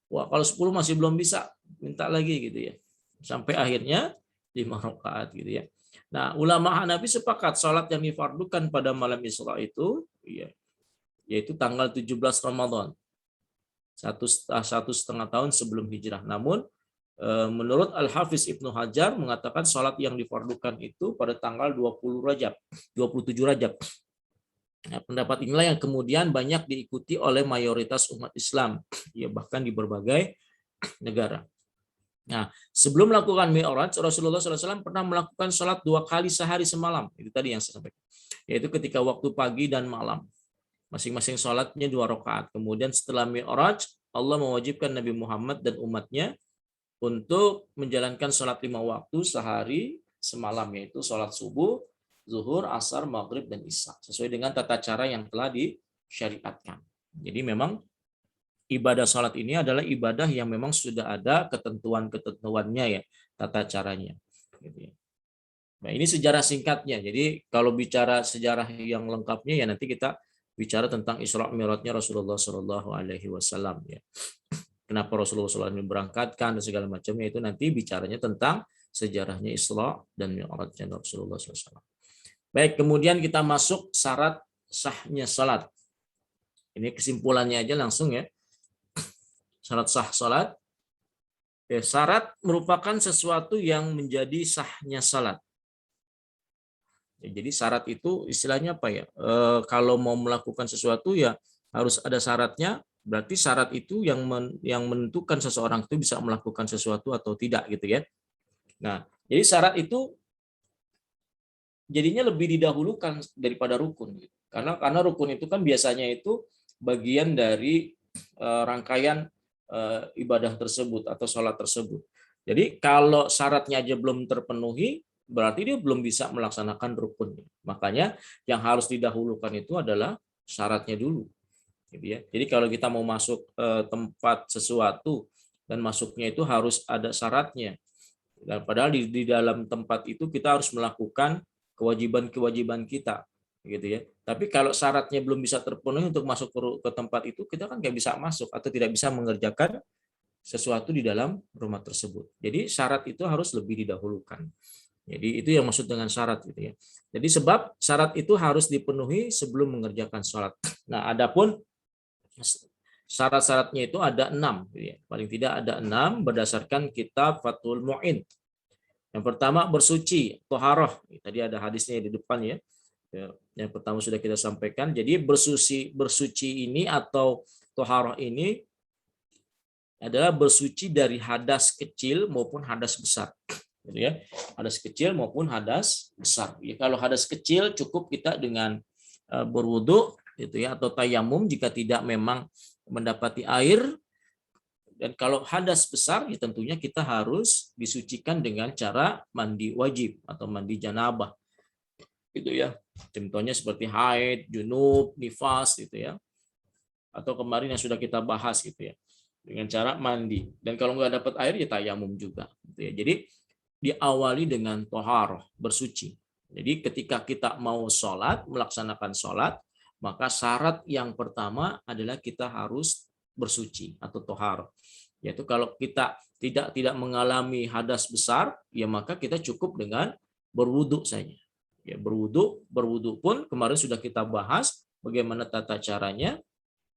Wah, kalau 10 masih belum bisa, minta lagi gitu ya. Sampai akhirnya 5 rakaat gitu ya. Nah, ulama Hanafi sepakat sholat yang difardukan pada malam Isra itu ya, yaitu tanggal 17 Ramadan. Satu setengah tahun sebelum hijrah. Namun menurut Al-Hafiz Ibnu Hajar mengatakan sholat yang difardukan itu pada tanggal 27 Rajab. Nah, pendapat inilah yang kemudian banyak diikuti oleh mayoritas umat Islam, ya bahkan di berbagai negara. Nah, sebelum melakukan Mi'raj, Rasulullah SAW pernah melakukan sholat 2 kali sehari semalam. Itu tadi yang saya sampaikan. Yaitu ketika waktu pagi dan malam. Masing-masing sholatnya 2 rakaat. Kemudian setelah Mi'raj, Allah mewajibkan Nabi Muhammad dan umatnya untuk menjalankan sholat 5 waktu sehari semalam, yaitu sholat subuh, zuhur, asar, maghrib, dan isya, sesuai dengan tata cara yang telah disyariatkan. Jadi memang ibadah sholat ini adalah ibadah yang memang sudah ada ketentuan-ketentuannya ya, tata caranya. Gitu ya. Nah, ini sejarah singkatnya. Jadi kalau bicara sejarah yang lengkapnya ya nanti kita bicara tentang Isra Mi'rajnya Rasulullah Shallallahu Alaihi Wasallam ya. Kenapa Rasulullah SAW berangkatkan dan segala macamnya, itu nanti bicaranya tentang sejarahnya Isra dan Mi'rajnya Rasulullah SAW. Baik, kemudian kita masuk syarat sahnya salat. Ini kesimpulannya aja langsung ya. Syarat sah salat. Ya, syarat merupakan sesuatu yang menjadi sahnya salat. Jadi syarat itu istilahnya apa ya? Kalau mau melakukan sesuatu ya harus ada syaratnya. Berarti syarat itu yang menentukan seseorang itu bisa melakukan sesuatu atau tidak gitu ya. Nah, jadi syarat itu jadinya lebih didahulukan daripada rukun. Karena rukun itu kan biasanya itu bagian dari rangkaian ibadah tersebut atau sholat tersebut. Jadi kalau syaratnya aja belum terpenuhi, berarti dia belum bisa melaksanakan rukunnya. Makanya yang harus didahulukan itu adalah syaratnya dulu. Gitu ya. Jadi kalau kita mau masuk tempat sesuatu dan masuknya itu harus ada syaratnya. Dan padahal di dalam tempat itu kita harus melakukan kewajiban-kewajiban kita, gitu ya. Tapi kalau syaratnya belum bisa terpenuhi untuk masuk ke tempat itu, kita kan nggak bisa masuk atau tidak bisa mengerjakan sesuatu di dalam rumah tersebut. Jadi syarat itu harus lebih didahulukan. Jadi itu yang maksud dengan syarat gitu ya. Jadi sebab syarat itu harus dipenuhi sebelum mengerjakan sholat. Nah, adapun syarat-syaratnya itu ada 6, gitu ya. Paling tidak ada 6 berdasarkan kitab Fathul Mu'in. Yang pertama bersuci, toharoh. Tadi ada hadisnya di depan ya. Yang pertama sudah kita sampaikan. Jadi bersuci ini atau toharoh ini adalah bersuci dari hadas kecil maupun hadas besar. Gitu ya, hadas kecil maupun hadas besar. Ya, kalau hadas kecil cukup kita dengan berwudu, gitu ya, atau tayamum jika tidak memang mendapati air. Dan kalau hadas besar, ya tentunya kita harus disucikan dengan cara mandi wajib atau mandi janabah. Gitu ya. Contohnya seperti haid, junub, nifas, gitu ya. Atau kemarin yang sudah kita bahas gitu ya. Dengan cara mandi. Dan kalau nggak dapat air ya tayamum juga. Gitu ya. Jadi diawali dengan toharoh, bersuci. Jadi ketika kita mau sholat, melaksanakan sholat, maka syarat yang pertama adalah kita harus bersuci atau toharoh. Yaitu kalau kita tidak mengalami hadas besar, ya maka kita cukup dengan berwudu saja. Ya, berwudu pun kemarin sudah kita bahas bagaimana tata caranya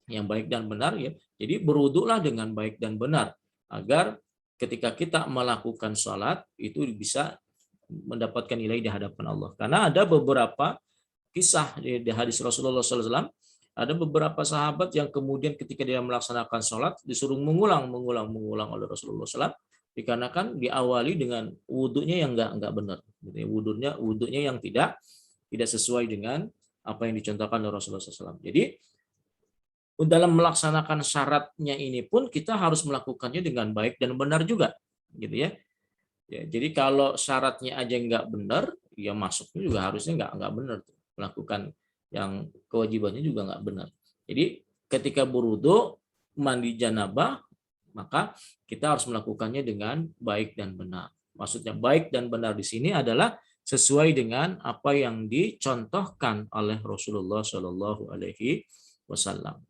yang baik dan benar ya. Jadi berwudulah dengan baik dan benar agar ketika kita melakukan sholat itu bisa mendapatkan nilai di hadapan Allah. Karena ada beberapa kisah di hadis Rasulullah SAW, ada beberapa sahabat yang kemudian ketika dia melaksanakan sholat disuruh mengulang oleh Rasulullah SAW, dikarenakan diawali dengan wudhunya yang enggak benar, wudhunya yang tidak sesuai dengan apa yang dicontohkan oleh Rasulullah SAW. Jadi dalam melaksanakan syaratnya ini pun kita harus melakukannya dengan baik dan benar juga, gitu ya. Ya, jadi kalau syaratnya aja nggak benar, ya masuknya juga harusnya nggak benar. Melakukan yang kewajibannya juga nggak benar. Jadi ketika berwudu, mandi janabah, maka kita harus melakukannya dengan baik dan benar. Maksudnya baik dan benar di sini adalah sesuai dengan apa yang dicontohkan oleh Rasulullah Shallallahu Alaihi Wasallam.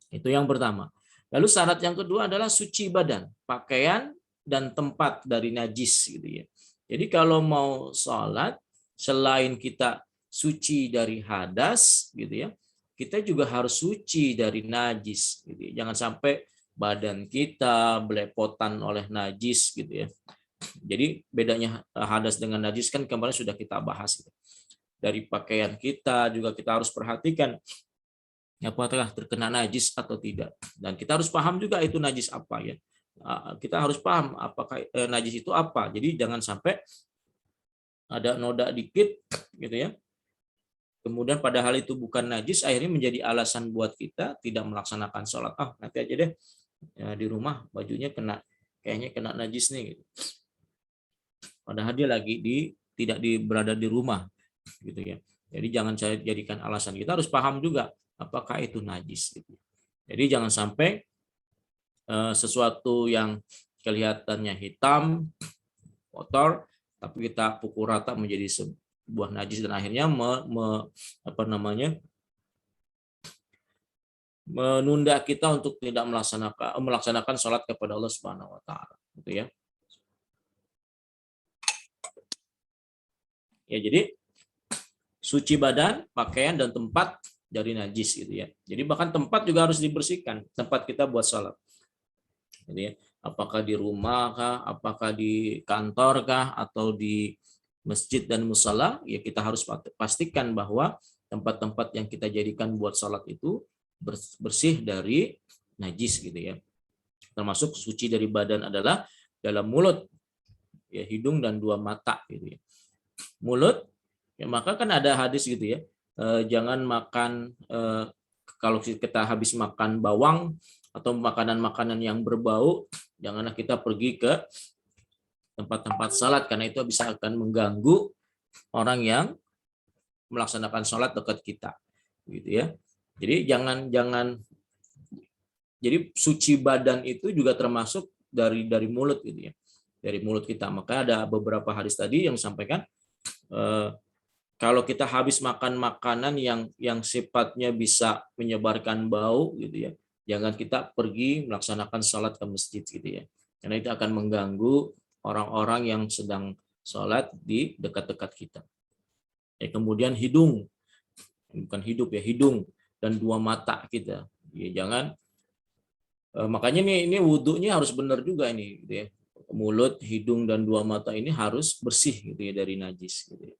Itu yang pertama. Lalu syarat yang kedua adalah suci badan, pakaian dan tempat dari najis gitu ya. Jadi kalau mau sholat, selain kita suci dari hadas gitu ya, kita juga harus suci dari najis gitu ya. Jangan sampai badan kita belepotan oleh najis gitu ya. Jadi bedanya hadas dengan najis kan kemarin sudah kita bahas gitu. Dari pakaian kita juga kita harus perhatikan apakah terkena najis atau tidak. Dan kita harus paham juga itu najis apa ya. Kita harus paham apakah najis itu apa. Jadi jangan sampai ada noda dikit gitu ya. Kemudian padahal itu bukan najis, akhirnya menjadi alasan buat kita tidak melaksanakan sholat. Nanti aja deh ya, di rumah bajunya kena kayaknya kena najis nih gitu. Padahal dia lagi tidak berada di rumah gitu ya. Jadi jangan saya jadikan alasan. Kita harus paham juga apakah itu najis gitu. Jadi jangan sampai sesuatu yang kelihatannya hitam, kotor, tapi kita pukul rata menjadi sebuah najis dan akhirnya menunda kita untuk tidak melaksanakan sholat kepada Allah Subhanahu Wa Taala, gitu ya. Ya, jadi suci badan, pakaian dan tempat dari najis gitu ya. Jadi bahkan tempat juga harus dibersihkan, tempat kita buat sholat. Jadi apakah di rumah kah, apakah di kantor kah, atau di masjid dan musala, ya kita harus pastikan bahwa tempat-tempat yang kita jadikan buat sholat itu bersih dari najis gitu ya. Termasuk suci dari badan adalah dalam mulut, ya, hidung dan 2 mata gitu ya. Mulut, ya maka kan ada hadis gitu ya, jangan makan kalau kita habis makan bawang atau makanan-makanan yang berbau, janganlah kita pergi ke tempat-tempat salat karena itu bisa akan mengganggu orang yang melaksanakan sholat dekat kita gitu ya. Jadi jangan jadi suci badan itu juga termasuk dari mulut gitu ya, dari mulut kita. Maka ada beberapa hadis tadi yang disampaikan, kalau kita habis makan makanan yang sifatnya bisa menyebarkan bau gitu ya, jangan kita pergi melaksanakan sholat ke masjid gitu ya, karena itu akan mengganggu orang-orang yang sedang sholat di dekat-dekat kita. Ya, kemudian hidung, bukan hidup ya, hidung dan 2 mata kita, ya jangan. Makanya ini wudhunya harus benar juga ini gitu ya. Mulut, hidung dan 2 mata ini harus bersih gitu ya dari najis gitu ya.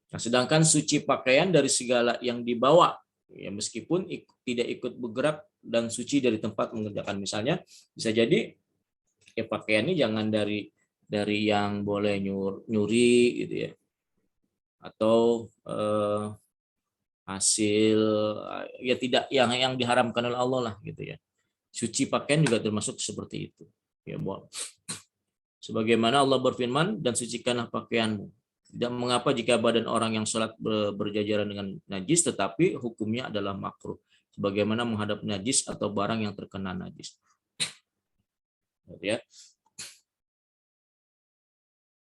Nah, sedangkan suci pakaian dari segala yang dibawa, ya meskipun tidak ikut bergerak, dan suci dari tempat mengerjakan. Misalnya bisa jadi ya pakaian ini jangan dari yang boleh nyuri gitu ya, atau hasil ya tidak yang diharamkan oleh Allah lah gitu ya. Suci pakaian juga termasuk seperti itu. Ya, sebagaimana Allah berfirman, dan sucikanlah pakaianmu. Tidak mengapa jika badan orang yang sholat berjajaran dengan najis, tetapi hukumnya adalah makruh. Sebagaimana menghadap najis atau barang yang terkena najis. Ya.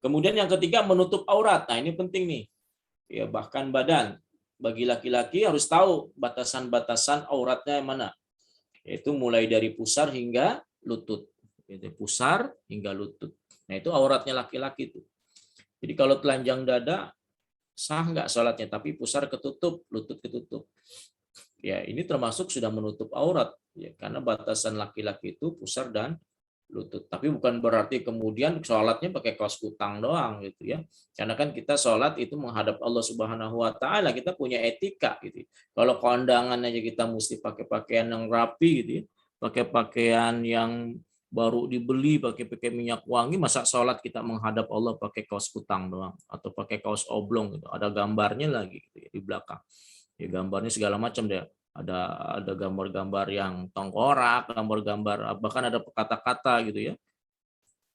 Kemudian yang ketiga, menutup aurat. Nah ini penting nih. Ya, bahkan badan. Bagi laki-laki harus tahu batasan-batasan auratnya yang mana. Yaitu mulai dari pusar hingga lutut. Pusar hingga lutut. Nah itu auratnya laki-laki itu. Jadi kalau telanjang dada sah nggak sholatnya, tapi pusar ketutup, lutut ketutup. Ya ini termasuk sudah menutup aurat, ya, karena batasan laki-laki itu pusar dan lutut. Tapi bukan berarti kemudian sholatnya pakai kaos kutang doang gitu ya. Karena kan kita sholat itu menghadap Allah Subhanahu Wa Taala, kita punya etika gitu. Kalau kondangan aja kita mesti pakai pakaian yang rapi gitu ya, pakai pakaian yang baru dibeli, pakai minyak wangi, masa sholat kita menghadap Allah pakai kaos kutang doang atau pakai kaos oblong gitu, ada gambarnya lagi gitu ya di belakang, ya gambarnya segala macam deh, ada gambar-gambar yang tengkorak, gambar-gambar bahkan ada kata-kata gitu ya,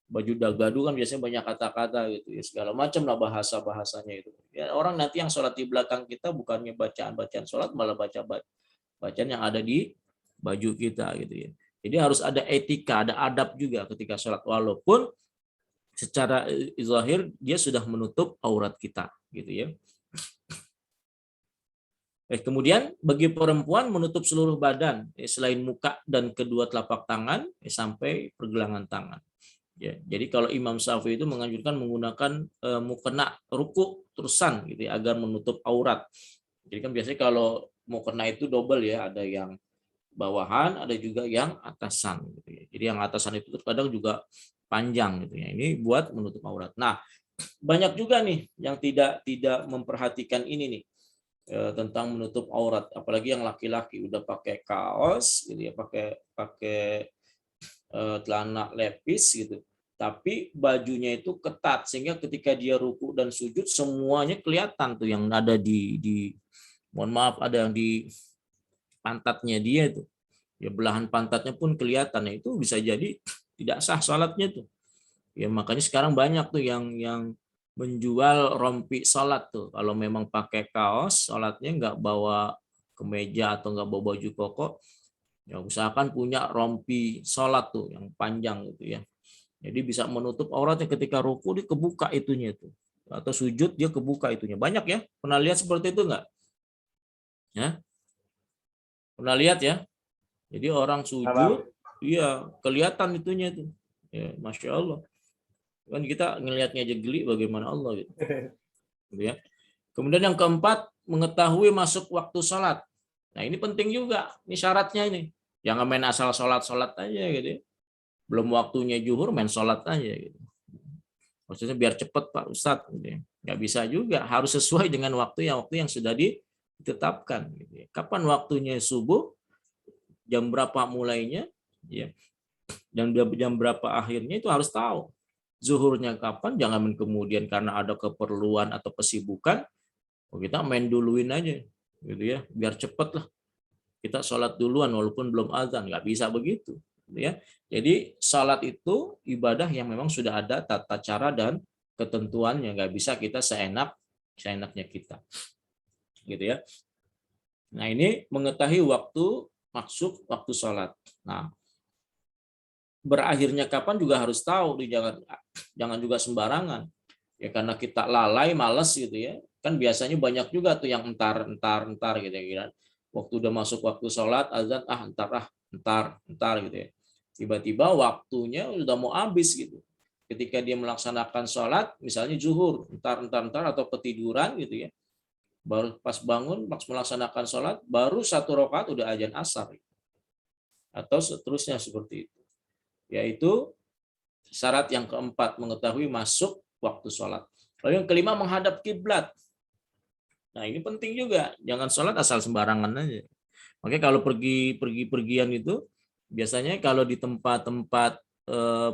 baju dagadu kan biasanya banyak kata-kata gitu ya, segala macam lah bahasanya itu ya. Orang nanti yang sholat di belakang kita bukannya bacaan sholat, malah bacaan yang ada di baju kita gitu ya. Jadi harus ada etika, ada adab juga ketika sholat, walaupun secara zahir dia sudah menutup aurat kita, gitu ya. Kemudian bagi perempuan menutup seluruh badan, selain muka dan kedua telapak tangan sampai pergelangan tangan. Ya, jadi kalau Imam Syafi'i itu menganjurkan menggunakan mukena ruku terusan, gitu ya, agar menutup aurat. Jadi kan biasanya kalau mukena itu double ya, ada yang bawahan, ada juga yang atasan gitu ya. Jadi yang atasan itu terkadang juga panjang gitu ya. Ini buat menutup aurat. Nah, banyak juga nih yang tidak memperhatikan ini nih, tentang menutup aurat, apalagi yang laki-laki udah pakai kaos gitu ya, pakai celana lepis gitu. Tapi bajunya itu ketat sehingga ketika dia ruku dan sujud semuanya kelihatan tuh, yang ada di mohon maaf, ada yang di pantatnya dia itu, ya belahan pantatnya pun kelihatan. Itu bisa jadi tidak sah sholatnya tuh. Ya makanya sekarang banyak tuh yang menjual rompi sholat tuh. Kalau memang pakai kaos, sholatnya nggak bawa kemeja atau nggak bawa baju koko, ya usahakan punya rompi sholat tuh yang panjang gitu ya. Jadi bisa menutup auratnya ketika ruku dia kebuka itunya tuh. Atau sujud dia kebuka itunya. Banyak ya? Pernah lihat seperti itu nggak? Ya? Pernah lihat ya? Jadi orang sujud, iya kelihatan itunya tuh. Ya, Masya Allah. Kan kita ngelihatnya aja geli bagaimana Allah gitu. Gitu ya. Kemudian yang keempat, mengetahui masuk waktu sholat. Nah ini penting juga, ini syaratnya ini. Jangan main asal sholat aja gitu ya. Belum waktunya zuhur main sholat aja gitu. Maksudnya biar cepet Pak Ustadz. Gitu ya. Nggak bisa juga, harus sesuai dengan waktu yang sudah ditetapkan. Gitu ya. Kapan waktunya subuh, jam berapa mulainya, ya, dan jam berapa akhirnya itu harus tahu. Zuhurnya kapan, jangan kemudian karena ada keperluan atau kesibukan, kita main duluin aja, gitu ya, biar cepet lah. Kita sholat duluan walaupun belum azan, nggak bisa begitu, gitu ya. Jadi sholat itu ibadah yang memang sudah ada tata cara dan ketentuannya, nggak bisa kita seenaknya kita, gitu ya. Nah ini mengetahui waktu masuk waktu sholat. Nah berakhirnya kapan juga harus tahu, jangan juga sembarangan. Ya karena kita lalai, malas gitu ya. Kan biasanya banyak juga tuh yang entar gitu ya. Waktu udah masuk waktu sholat, azan, entar gitu ya. Tiba-tiba waktunya udah mau habis gitu. Ketika dia melaksanakan sholat, misalnya zuhur, entar atau ketiduran gitu ya. Baru pas bangun, pas melaksanakan sholat, baru 1 rakaat udah azan asar. Atau seterusnya seperti itu. Yaitu syarat yang keempat, mengetahui masuk waktu sholat. Lalu yang kelima, menghadap kiblat. Nah ini penting juga, jangan sholat asal sembarangan aja. Makanya kalau pergian itu, biasanya kalau di tempat-tempat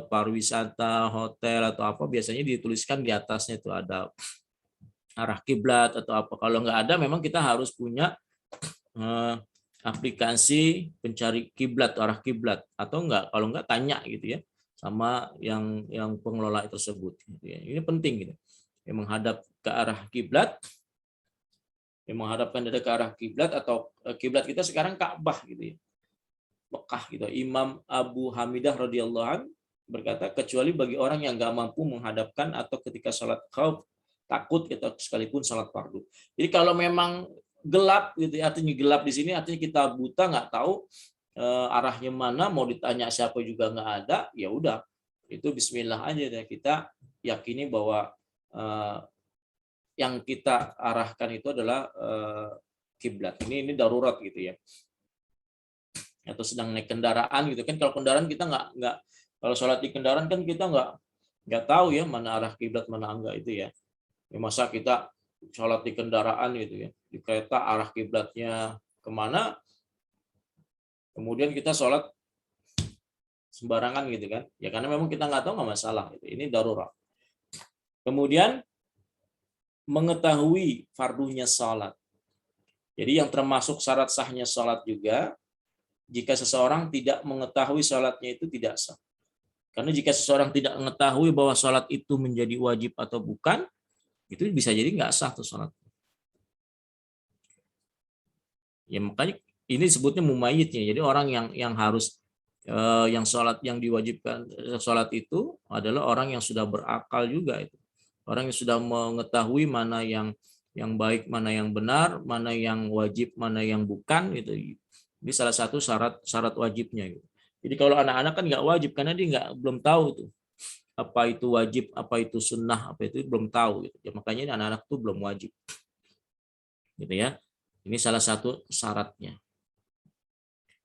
pariwisata, hotel atau apa, biasanya dituliskan di atasnya itu ada arah kiblat atau apa. Kalau nggak ada, memang kita harus punya aplikasi pencari kiblat, arah kiblat, atau enggak, kalau enggak tanya gitu ya sama yang pengelola tersebut gitu ya. Ini penting gitu. Yang menghadap ke arah kiblat, yang menghadapkan dada ke arah kiblat, atau kiblat kita sekarang Ka'bah gitu ya. Mekah gitu. Imam Abu Hamidah radhiyallahu an berkata, kecuali bagi orang yang enggak mampu menghadapkan atau ketika sholat khauf, takut gitu, sekalipun sholat fardu. Jadi kalau memang gelap gitu ya, artinya gelap di sini artinya kita buta, nggak tahu arahnya mana, mau ditanya siapa juga nggak ada, ya udah itu bismillah aja deh, kita yakini bahwa yang kita arahkan itu adalah kiblat. Ini darurat gitu ya, atau sedang naik kendaraan gitu kan. Kalau kendaraan kita nggak kalau sholat di kendaraan kan kita nggak tahu ya mana arah kiblat mana enggak itu ya. Masa kita sholat di kendaraan gitu ya, di kereta arah kiblatnya kemana, kemudian kita sholat sembarangan gitu kan ya, karena memang kita nggak tahu, nggak masalah gitu. Ini darurat. Kemudian mengetahui fardunya sholat. Jadi yang termasuk syarat sahnya sholat juga, jika seseorang tidak mengetahui sholatnya itu tidak sah. Karena jika seseorang tidak mengetahui bahwa sholat itu menjadi wajib atau bukan, itu bisa jadi nggak sah tuh sholat. Ya makanya ini disebutnya mumayyitnya. Jadi orang yang harus yang sholat, yang diwajibkan sholat itu adalah orang yang sudah berakal juga itu. Orang yang sudah mengetahui mana yang baik, mana yang benar, mana yang wajib, mana yang bukan gitu. Ini salah satu syarat wajibnya gitu. Jadi kalau anak-anak kan nggak wajib karena dia belum tahu tuh apa itu wajib, apa itu sunnah, apa itu belum tahu gitu. Ya, makanya anak-anak tuh belum wajib. Gitu ya. Ini salah satu syaratnya.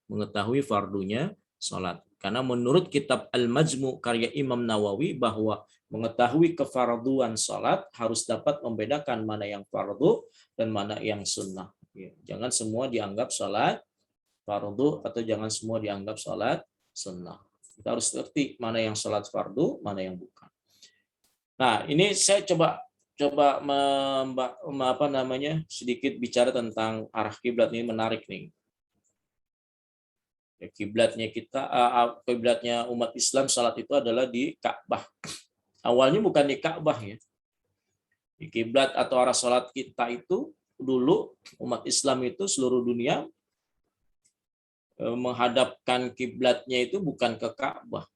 Mengetahui fardunya sholat. Karena menurut kitab Al-Majmu' karya Imam Nawawi, bahwa mengetahui kefarduan sholat harus dapat membedakan mana yang fardu dan mana yang sunnah. Jangan semua dianggap sholat fardu atau jangan semua dianggap sholat sunnah. Kita harus ngerti mana yang sholat fardu, mana yang bukan. Nah, ini saya coba sedikit bicara tentang arah kiblat. Ini menarik nih. Ya, kiblatnya kita, kiblatnya umat Islam salat itu adalah di Ka'bah. Awalnya bukan di Ka'bah ya. Di kiblat atau arah salat kita itu dulu umat Islam itu seluruh dunia menghadapkan kiblatnya itu bukan ke Ka'bah.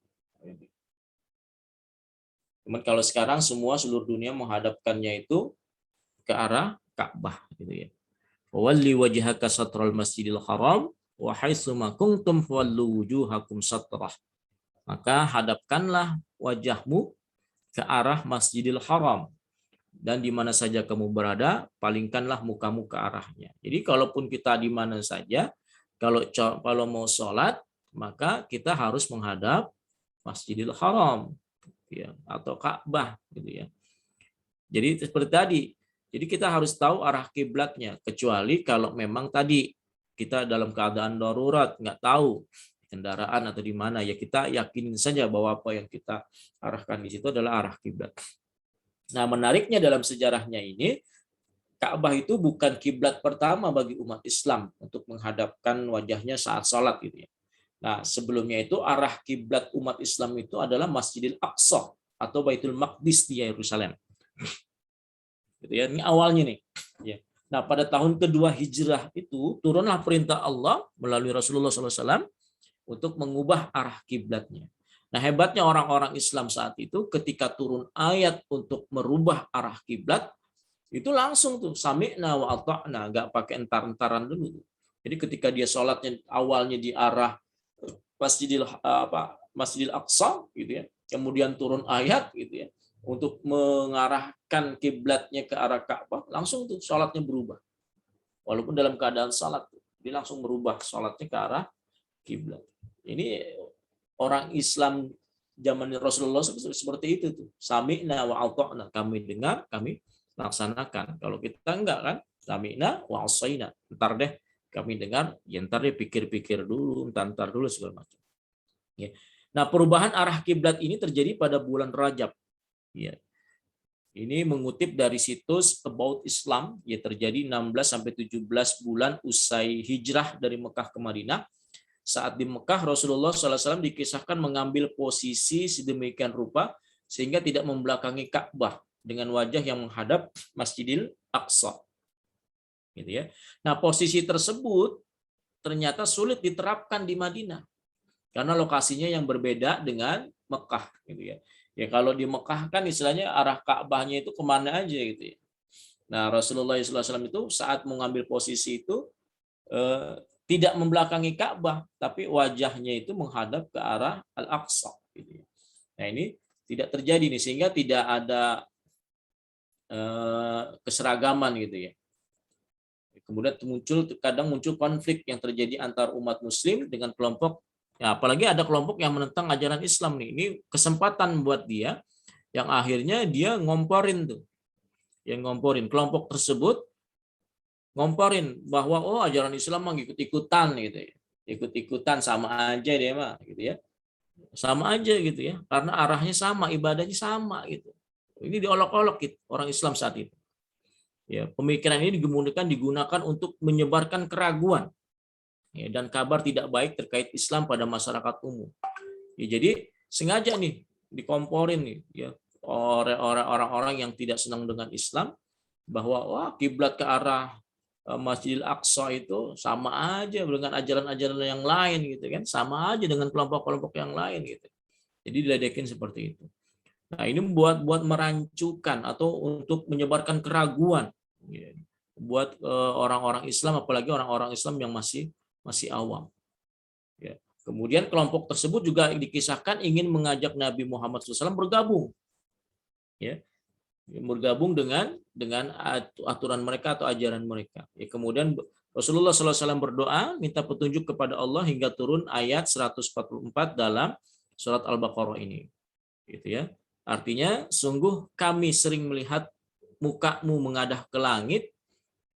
Cuman kalau sekarang semua seluruh dunia menghadapkannya itu ke arah Ka'bah gitu ya. Walli wajhaka satral masjidil haram wa haitsu ma kuntum fawallu wujuhakum satrah. Maka hadapkanlah wajahmu ke arah Masjidil Haram dan di mana saja kamu berada, palingkanlah mukamu ke arahnya. Jadi kalaupun kita di mana saja, kalau mau sholat, maka kita harus menghadap Masjidil Haram ya, atau Ka'bah gitu ya. Jadi seperti tadi, jadi kita harus tahu arah kiblatnya, kecuali kalau memang tadi kita dalam keadaan darurat, nggak tahu kendaraan atau di mana, ya kita yakinin saja bahwa apa yang kita arahkan di situ adalah arah kiblat. Nah, menariknya dalam sejarahnya ini, Ka'bah itu bukan kiblat pertama bagi umat Islam untuk menghadapkan wajahnya saat sholat gitu ya. Nah, sebelumnya itu arah kiblat umat Islam itu adalah Masjidil Aqsa atau Baitul Maqdis di Yerusalem. Gitu ya. Ini awalnya nih. Ya. Nah, pada tahun kedua hijrah itu turunlah perintah Allah melalui Rasulullah SAW untuk mengubah arah kiblatnya. Nah, hebatnya orang-orang Islam saat itu ketika turun ayat untuk merubah arah kiblat, itu langsung tuh sami'na wa ata'na, enggak pakai entar-entaran dulu. Jadi ketika dia sholatnya awalnya di arah Masjidil Aqsa gitu ya. Kemudian turun ayat gitu ya untuk mengarahkan kiblatnya ke arah Ka'bah, langsung tuh sholatnya berubah. Walaupun dalam keadaan sholat, dia langsung berubah sholatnya ke arah kiblat. Ini orang Islam zaman Rasulullah seperti itu tuh. Sami'na wa ata'na, kami dengar, kami laksanakan. Kalau kita enggak kan, sami'na wa asaina. Ntar deh kami dengar, ya ntar deh pikir-pikir dulu, ntar dulu segala macam. Ya. Nah, perubahan arah kiblat ini terjadi pada bulan Rajab. Ya. Ini mengutip dari situs About Islam, ya terjadi 16 sampai 17 bulan usai hijrah dari Mekah ke Madinah. Saat di Mekah, Rasulullah SAW dikisahkan mengambil posisi sedemikian rupa sehingga tidak membelakangi Ka'bah dengan wajah yang menghadap Masjidil Aqsa. Gitu ya. Nah, posisi tersebut ternyata sulit diterapkan di Madinah karena lokasinya yang berbeda dengan Mekah. Gitu ya. Ya kalau di Mekah kan istilahnya arah Ka'bahnya itu kemana aja gitu ya. Nah, Rasulullah SAW itu saat mengambil posisi itu tidak membelakangi Ka'bah, tapi wajahnya itu menghadap ke arah Al-Aqsa. Gitu. Nah, ini tidak terjadi nih, sehingga tidak ada keseragaman gitu ya. Kemudian kadang muncul konflik yang terjadi antar umat Muslim dengan kelompok, ya apalagi ada kelompok yang menentang ajaran Islam nih. Ini kesempatan buat dia, yang akhirnya dia ngomporin tuh, kelompok tersebut ngomporin bahwa oh ajaran Islam mah ikut-ikutan gitu ya. Ikut-ikutan sama aja dia mah gitu ya. Sama aja gitu ya. Karena arahnya sama, ibadahnya sama gitu. Ini diolok-olok gitu, orang Islam saat itu. Ya, pemikiran ini digunakan untuk menyebarkan keraguan ya, dan kabar tidak baik terkait Islam pada masyarakat umum. Ya, jadi sengaja nih dikomporin nih ya oleh orang-orang yang tidak senang dengan Islam bahwa wah kiblat ke arah Masjidil Aqsa itu sama aja dengan ajaran-ajaran yang lain gitu kan, sama aja dengan kelompok-kelompok yang lain gitu. Jadi diledekin seperti itu. Nah, ini buat merancukan atau untuk menyebarkan keraguan ya, buat orang-orang Islam, apalagi orang-orang Islam yang masih awam. Ya. Kemudian kelompok tersebut juga dikisahkan ingin mengajak Nabi Muhammad SAW bergabung. Ya. Bergabung dengan aturan mereka atau ajaran mereka. Ya, kemudian Rasulullah SAW berdoa minta petunjuk kepada Allah hingga turun ayat 144 dalam surat Al-Baqarah ini. Gitu ya. Artinya sungguh kami sering melihat mukamu mengadah ke langit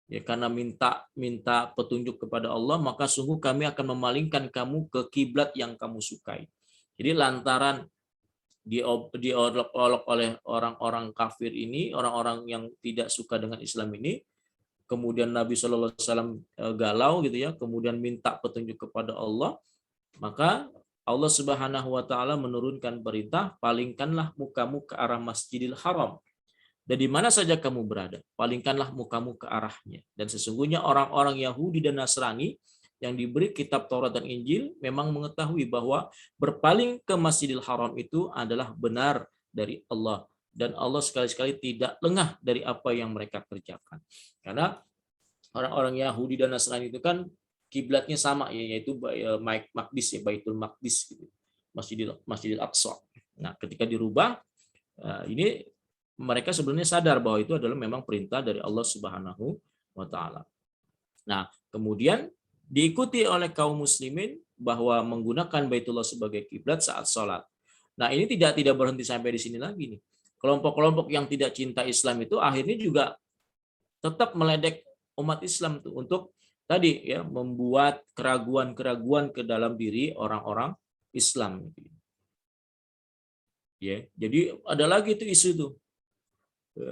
ya karena minta petunjuk kepada Allah, maka sungguh kami akan memalingkan kamu ke kiblat yang kamu sukai. Jadi lantaran diolok-olok oleh orang-orang kafir ini, orang-orang yang tidak suka dengan Islam ini, kemudian Nabi SAW galau gitu ya, kemudian minta petunjuk kepada Allah, Maka Allah Subhanahu wa taala menurunkan perintah, palingkanlah mukamu ke arah Masjidil Haram. Dan di mana saja kamu berada, palingkanlah mukamu ke arahnya. Dan sesungguhnya orang-orang Yahudi dan Nasrani yang diberi kitab Taurat dan Injil memang mengetahui bahwa berpaling ke Masjidil Haram itu adalah benar dari Allah. Dan Allah sekali-sekali tidak lengah dari apa yang mereka kerjakan. Karena orang-orang Yahudi dan Nasrani itu kan kiblatnya sama ya, yaitu Maqdis ya, Baitul Maqdis gitu. Masjidil Aqsa. Nah, ketika dirubah ini mereka sebenarnya sadar bahwa itu adalah memang perintah dari Allah Subhanahu wa taala. Nah, kemudian diikuti oleh kaum muslimin bahwa menggunakan Baitullah sebagai kiblat saat sholat. Nah, ini tidak berhenti sampai di sini lagi nih. Kelompok-kelompok yang tidak cinta Islam itu akhirnya juga tetap meledek umat Islam tuh untuk tadi ya membuat keraguan-keraguan ke dalam diri orang-orang Islam. Ya, jadi ada lagi tuh isu tuh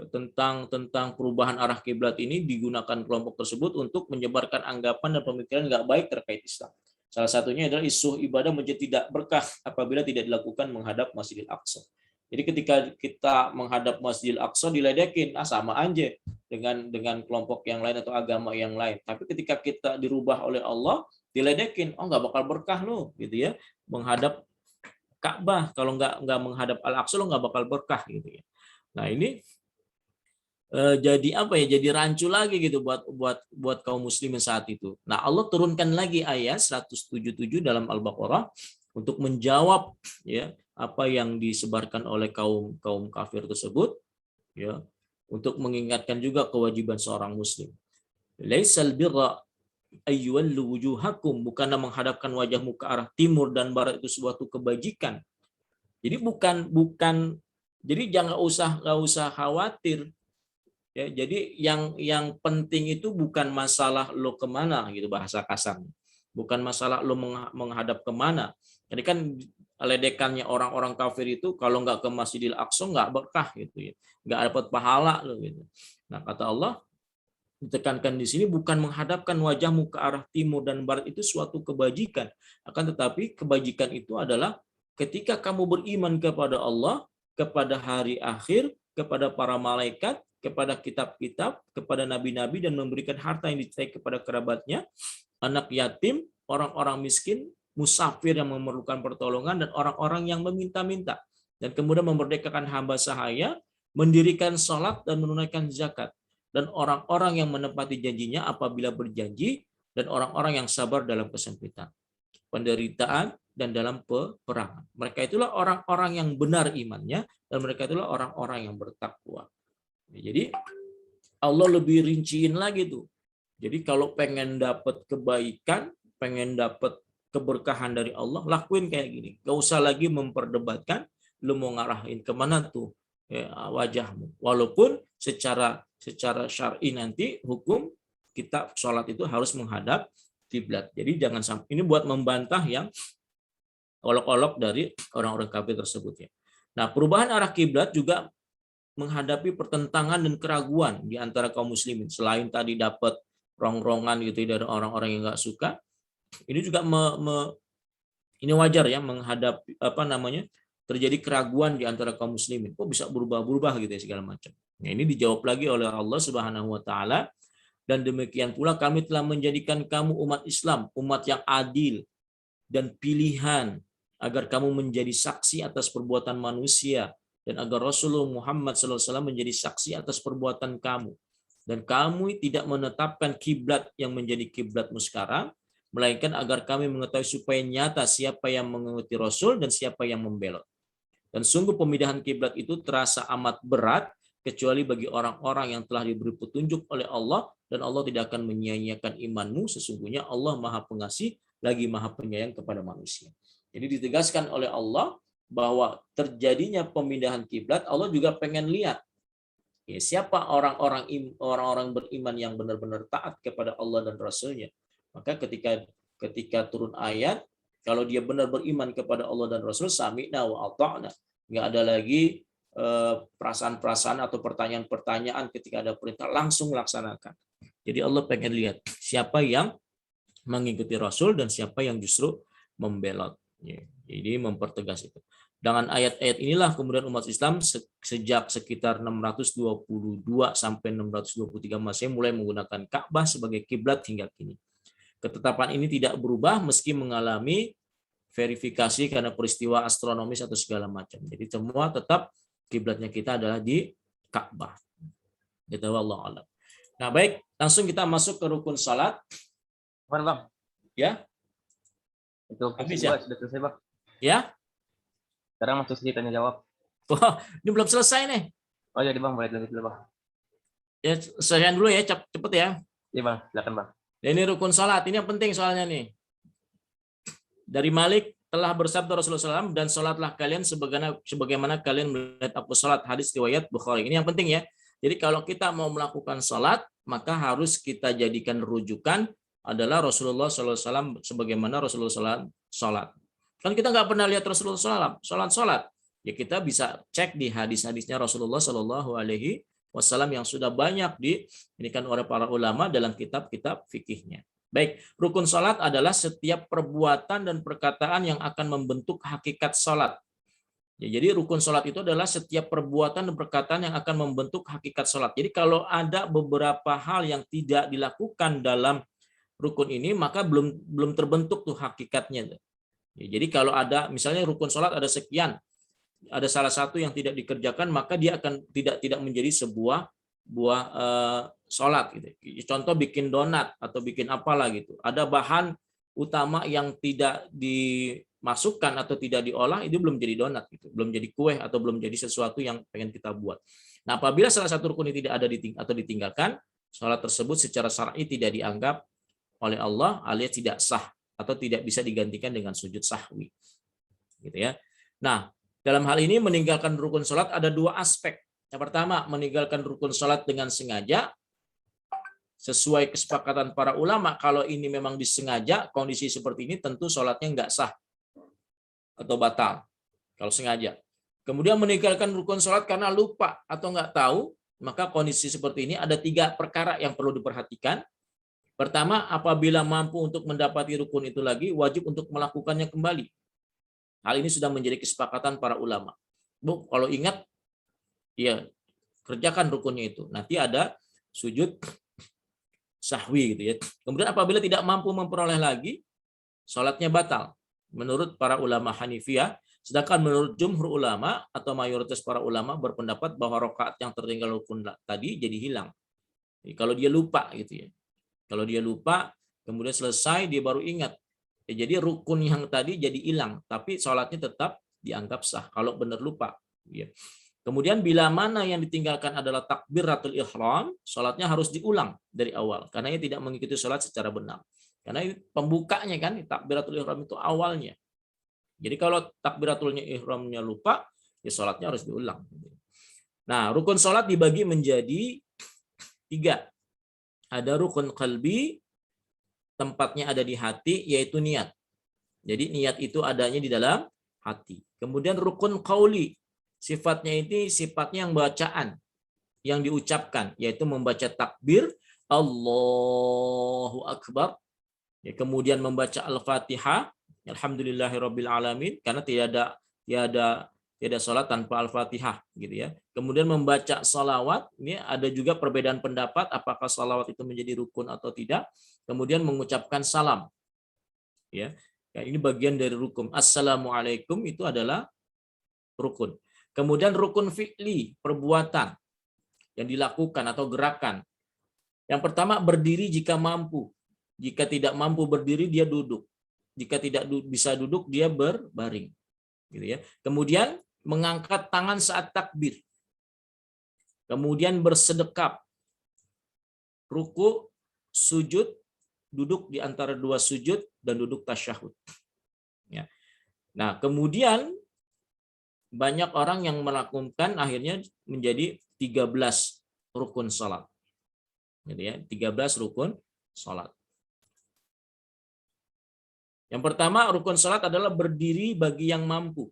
tentang perubahan arah kiblat ini digunakan kelompok tersebut untuk menyebarkan anggapan dan pemikiran nggak baik terkait Islam. Salah satunya adalah isu ibadah menjadi tidak berkah apabila tidak dilakukan menghadap Masjidil Aqsa. Jadi ketika kita menghadap Masjidil Aqsa diledekin, sama aja dengan kelompok yang lain atau agama yang lain. Tapi ketika kita dirubah oleh Allah, diledekin, nggak bakal berkah lo, gitu ya, menghadap Ka'bah. Kalau nggak menghadap Al-Aqsa lo nggak bakal berkah, gitu ya. Nah ini jadi apa ya? Jadi rancu lagi gitu buat kaum muslimin saat itu. Nah Allah turunkan lagi ayat 177 dalam Al-Baqarah untuk menjawab ya apa yang disebarkan oleh kaum kafir tersebut ya, untuk mengingatkan juga kewajiban seorang muslim. Laisal birra ayyuwallu wujuhakum, bukanlah menghadapkan wajahmu ke arah timur dan barat itu suatu kebajikan. Jadi bukan jadi jangan nggak usah khawatir ya. Jadi yang penting itu bukan masalah lo kemana gitu, bahasa kasarnya. Bukan masalah lo menghadap kemana. Jadi kan ledekannya orang-orang kafir itu kalau nggak ke Masjidil Aqsa nggak berkah gitu ya, nggak dapat pahala lo gitu. Nah kata Allah ditekankan di sini bukan menghadapkan wajahmu ke arah timur dan barat itu suatu kebajikan, akan tetapi kebajikan itu adalah ketika kamu beriman kepada Allah, kepada hari akhir, kepada para malaikat, kepada kitab-kitab, kepada nabi-nabi, dan memberikan harta yang dicintai kepada kerabatnya, anak yatim, orang-orang miskin, musafir yang memerlukan pertolongan, dan orang-orang yang meminta-minta. Dan kemudian memerdekakan hamba sahaya, mendirikan sholat dan menunaikan zakat. Dan orang-orang yang menepati janjinya apabila berjanji, dan orang-orang yang sabar dalam kesempitan, penderitaan, dan dalam peperangan. Mereka itulah orang-orang yang benar imannya, dan mereka itulah orang-orang yang bertakwa. Jadi Allah lebih rinciin lagi tuh. Jadi kalau pengen dapat kebaikan, pengen dapat keberkahan dari Allah, lakuin kayak gini. Gak usah lagi memperdebatkan lu mau ngarahin kemana tuh ya, wajahmu. Walaupun secara syar'i nanti hukum kita sholat itu harus menghadap kiblat. Jadi jangan sampai, ini buat membantah yang olok-olok dari orang-orang kafir tersebut ya. Nah, perubahan arah kiblat juga menghadapi pertentangan dan keraguan di antara kaum muslimin. Selain tadi dapat rongrongan gitu dari orang-orang yang nggak suka, ini juga ini wajar ya menghadapi terjadi keraguan di antara kaum muslimin. Kok bisa berubah-berubah gitu ya segala macam. Nah, ini dijawab lagi oleh Allah Subhanahu wa taala, dan demikian pula kami telah menjadikan kamu umat Islam, umat yang adil dan pilihan, agar kamu menjadi saksi atas perbuatan manusia, dan agar Rasulullah Muhammad SAW menjadi saksi atas perbuatan kamu. Dan kamu tidak menetapkan kiblat yang menjadi kiblatmu sekarang, melainkan agar kami mengetahui supaya nyata siapa yang mengikuti Rasul dan siapa yang membelot. Dan sungguh pemindahan kiblat itu terasa amat berat, kecuali bagi orang-orang yang telah diberi petunjuk oleh Allah, dan Allah tidak akan menyia-nyiakan imanmu, sesungguhnya Allah Maha Pengasih lagi Maha Penyayang kepada manusia. Jadi ditegaskan oleh Allah bahwa terjadinya pemindahan kiblat, Allah juga pengen lihat ya, siapa orang-orang beriman yang benar-benar taat kepada Allah dan Rasulnya. Maka ketika turun ayat, kalau dia benar beriman kepada Allah dan Rasul, sami'na wa ata'na. Nggak ada lagi perasaan-perasaan atau pertanyaan-pertanyaan ketika ada perintah, langsung laksanakan. Jadi Allah pengen lihat siapa yang mengikuti Rasul dan siapa yang justru membelot. Ya, jadi mempertegas itu. Dengan ayat-ayat inilah kemudian umat Islam sejak sekitar 622 sampai 623 Masehi mulai menggunakan Ka'bah sebagai kiblat hingga kini. Ketetapan ini tidak berubah meski mengalami verifikasi karena peristiwa astronomis atau segala macam. Jadi semua tetap kiblatnya kita adalah di Ka'bah. Gitu, wallahu a'lam. Nah, baik, langsung kita masuk ke rukun salat. Mana Bang? Ya. Itu Habis gua ya? sudah selesai Bang. Ya. Sekarang masuk sesi tanya jawab. Wah, ini belum selesai nih. Oh jadi Bang, boleh lanjut dulu Bang. Ya, selesaikan dulu ya, cepet ya. Iya Bang, silakan Bang. Ini rukun salat, ini yang penting soalnya nih. Dari Malik telah bersabda Rasulullah SAW, dan salatlah kalian sebagaimana kalian melihat aku salat, hadis riwayat Bukhari. Ini yang penting ya. Jadi kalau kita mau melakukan salat, maka harus kita jadikan rujukan adalah Rasulullah SAW sebagaimana Rasulullah SAW salat. Kan kita nggak pernah lihat Rasulullah SAW salat. Ya kita bisa cek di hadis-hadisnya Rasulullah SAW yang sudah banyak diinikan oleh para ulama dalam kitab-kitab fikihnya. Baik, rukun salat adalah setiap perbuatan dan perkataan yang akan membentuk hakikat salat. Ya, jadi rukun salat itu adalah setiap perbuatan dan perkataan yang akan membentuk hakikat salat. Jadi kalau ada beberapa hal yang tidak dilakukan dalam rukun ini, maka belum terbentuk tuh hakikatnya. Ya, jadi kalau ada misalnya rukun salat ada sekian, ada salah satu yang tidak dikerjakan, maka dia akan tidak menjadi sebuah sholat gitu. Contoh bikin donat atau bikin apalah gitu. Ada bahan utama yang tidak dimasukkan atau tidak diolah, itu belum jadi donat gitu. Belum jadi kue atau belum jadi sesuatu yang pengen kita buat. Nah, apabila salah satu rukun ini tidak ada atau ditinggalkan, sholat tersebut secara syar'i tidak dianggap oleh Allah alias tidak sah atau tidak bisa digantikan dengan sujud sahwi. Gitu ya. Nah, dalam hal ini meninggalkan rukun sholat ada dua aspek. Yang pertama, meninggalkan rukun sholat dengan sengaja, sesuai kesepakatan para ulama. Kalau ini memang disengaja, kondisi seperti ini tentu sholatnya nggak sah atau batal, kalau sengaja. Kemudian meninggalkan rukun sholat karena lupa atau nggak tahu, maka kondisi seperti ini ada tiga perkara yang perlu diperhatikan. Pertama, apabila mampu untuk mendapati rukun itu lagi, wajib untuk melakukannya kembali. Hal ini sudah menjadi kesepakatan para ulama. Bu, kalau ingat, ya kerjakan rukunnya itu. Nanti ada sujud sahwi gitu ya. Kemudian apabila tidak mampu memperoleh lagi, sholatnya batal. Menurut para ulama Hanifiyah, sedangkan menurut jumhur ulama atau mayoritas para ulama berpendapat bahwa rakaat yang tertinggal rukun tadi jadi hilang. Jadi, kalau dia lupa gitu ya. Kalau dia lupa, kemudian selesai dia baru ingat. Ya, jadi rukun yang tadi jadi hilang, tapi sholatnya tetap dianggap sah kalau benar lupa. Ya. Kemudian bila mana yang ditinggalkan adalah takbiratul ihram, sholatnya harus diulang dari awal karena ia tidak mengikuti sholat secara benar. Karena pembukanya kan takbiratul ihram itu awalnya. Jadi kalau takbiratul ihramnya lupa, ya sholatnya harus diulang. Nah, rukun sholat dibagi menjadi 3. Ada rukun qalbi, tempatnya ada di hati, yaitu niat. Jadi niat itu adanya di dalam hati. Kemudian rukun qauli, sifatnya ini sifatnya yang bacaan, yang diucapkan, yaitu membaca takbir, Allahu Akbar, ya, kemudian membaca Al-Fatihah, Alhamdulillahirabbil alamin, karena tidak ada salat tanpa Al-Fatihah gitu ya. Kemudian membaca salawat, ini ada juga perbedaan pendapat apakah salawat itu menjadi rukun atau tidak. Kemudian mengucapkan salam. Ya. Ini bagian dari rukun. Assalamualaikum itu adalah rukun. Kemudian rukun fi'li, perbuatan yang dilakukan atau gerakan. Yang pertama, berdiri jika mampu. Jika tidak mampu berdiri, dia duduk. Jika tidak bisa duduk, dia berbaring. Gitu ya. Kemudian mengangkat tangan saat takbir. Kemudian bersedekap. Ruku, sujud, duduk di antara dua sujud, dan duduk tasyahud. Ya. Nah, kemudian banyak orang yang melakukan akhirnya menjadi 13 rukun salat. Gitu ya, 13 rukun salat. Yang pertama, rukun salat adalah berdiri bagi yang mampu.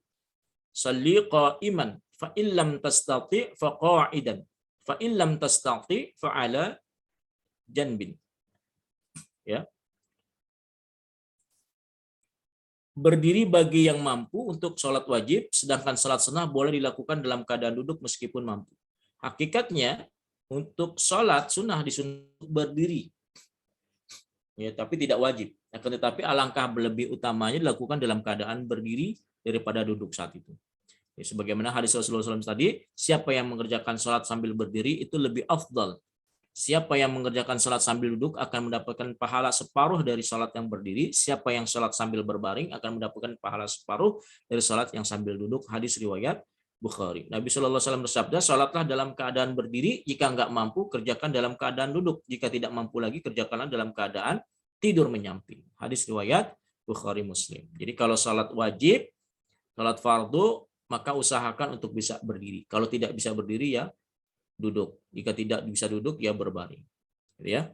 Shalli qa'iman fa illam tastati fa qa'idan fa illam tastati fa ala janbin. Ya. berdiri bagi yang mampu untuk sholat wajib, sedangkan sholat sunnah boleh dilakukan dalam keadaan duduk meskipun mampu. Hakikatnya untuk sholat sunnah disunnah berdiri, ya, tapi tidak wajib. Akan tetapi alangkah lebih utamanya dilakukan dalam keadaan berdiri daripada duduk saat itu. Ya, sebagaimana hadis Rasulullah SAW tadi, siapa yang mengerjakan sholat sambil berdiri itu lebih afdal. Siapa yang mengerjakan sholat sambil duduk akan mendapatkan pahala separuh dari sholat yang berdiri. Siapa yang sholat sambil berbaring akan mendapatkan pahala separuh dari sholat yang sambil duduk. Hadis riwayat Bukhari. Nabi SAW bersabda, sholatlah dalam keadaan berdiri. Jika enggak mampu, kerjakan dalam keadaan duduk. Jika tidak mampu lagi, kerjakanlah dalam keadaan tidur menyamping. Hadis riwayat Bukhari Muslim. Jadi kalau sholat wajib, sholat fardu, maka usahakan untuk bisa berdiri. Kalau tidak bisa berdiri ya duduk. Jika tidak bisa duduk ya berbaring. Ya.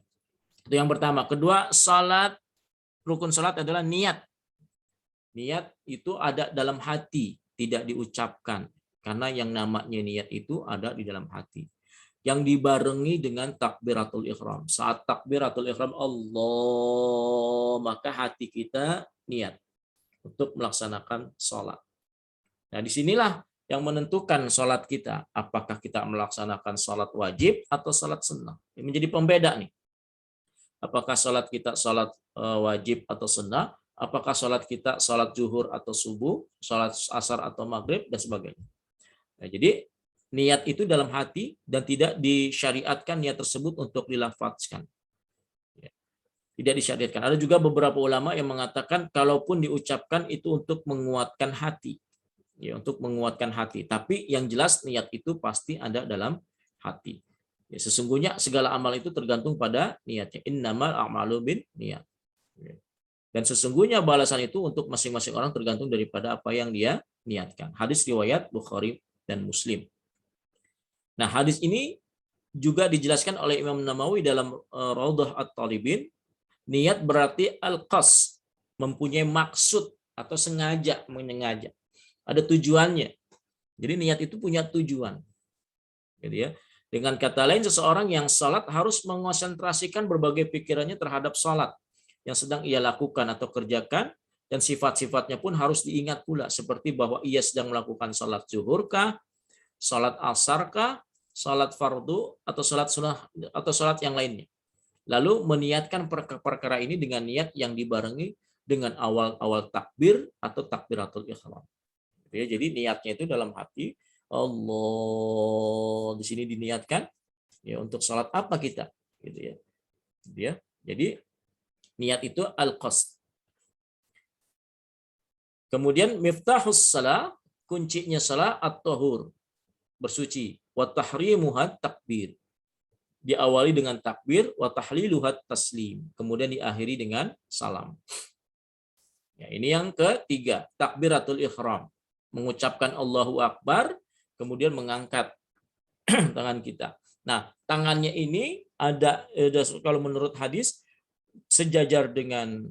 Itu yang pertama. Kedua, salat, rukun salat adalah niat. Niat itu ada dalam hati, tidak diucapkan. Karena yang namanya niat itu ada di dalam hati. Yang dibarengi dengan takbiratul ihram. Saat takbiratul ihram Allah, maka hati kita niat untuk melaksanakan salat. Nah, disinilah yang menentukan sholat kita, apakah kita melaksanakan sholat wajib atau sholat sunnah. Ini menjadi pembeda nih. Apakah sholat kita sholat wajib atau sunnah, apakah sholat kita sholat zuhur atau subuh, sholat asar atau maghrib, dan sebagainya. Nah, jadi niat itu dalam hati dan tidak disyariatkan niat tersebut untuk dilafazkan. Tidak disyariatkan. Ada juga beberapa ulama yang mengatakan kalaupun diucapkan itu untuk menguatkan hati. Ya, untuk menguatkan hati. Tapi yang jelas niat itu pasti ada dalam hati. Ya, sesungguhnya segala amal itu tergantung pada niatnya. Innamal a'malu bin niat. Ya. Dan sesungguhnya balasan itu untuk masing-masing orang tergantung daripada apa yang dia niatkan. Hadis riwayat Bukhari dan Muslim. Nah, hadis ini juga dijelaskan oleh Imam Nawawi dalam Raudhah At-Talibin. Niat berarti al-qasd, mempunyai maksud atau sengaja, menyengaja. Ada tujuannya. Jadi niat itu punya tujuan. Gitu ya. Dengan kata lain, seseorang yang salat harus mengonsentrasikan berbagai pikirannya terhadap salat yang sedang ia lakukan atau kerjakan, dan sifat-sifatnya pun harus diingat pula, seperti bahwa ia sedang melakukan salat zuhur kah, salat asar kah, salat fardu, atau salat sunnah, atau salat yang lainnya. Lalu meniatkan perkara ini dengan niat yang dibarengi dengan awal-awal takbir atau takbiratul ihram. Ya, jadi niatnya itu dalam hati Allah, di sini diniatkan ya untuk salat apa kita gitu ya. Ya. Jadi niat itu al-qasd. Kemudian miftahus shalah, kuncinya salat at-tahur, bersuci, wa tahrimuha takbir. Diawali dengan takbir, wa tahliluha taslim, kemudian diakhiri dengan salam. Ya, ini yang ketiga, takbiratul ihram. Mengucapkan Allahu Akbar, kemudian mengangkat tangan kita. Nah, tangannya ini ada kalau menurut hadis sejajar dengan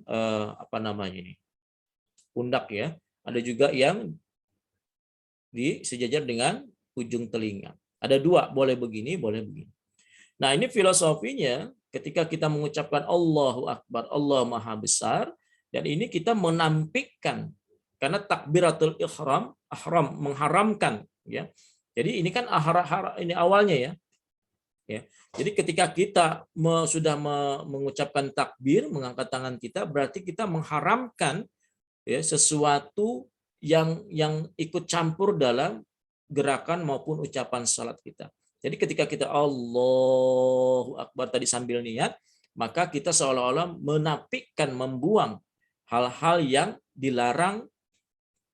pundak ya. Ada juga yang sejajar dengan ujung telinga. Ada dua, boleh begini, boleh begini. Nah, ini filosofinya ketika kita mengucapkan Allahu Akbar, Allah Maha Besar, dan ini kita menampikkan. Karena takbiratul ihram, mengharamkan, ya. Jadi ini kan ini awalnya ya. Ya. Jadi ketika kita sudah mengucapkan takbir, mengangkat tangan kita, berarti kita mengharamkan ya sesuatu yang ikut campur dalam gerakan maupun ucapan salat kita. Jadi ketika kita Allahu Akbar tadi sambil niat, maka kita seolah-olah menampikkan, membuang hal-hal yang dilarang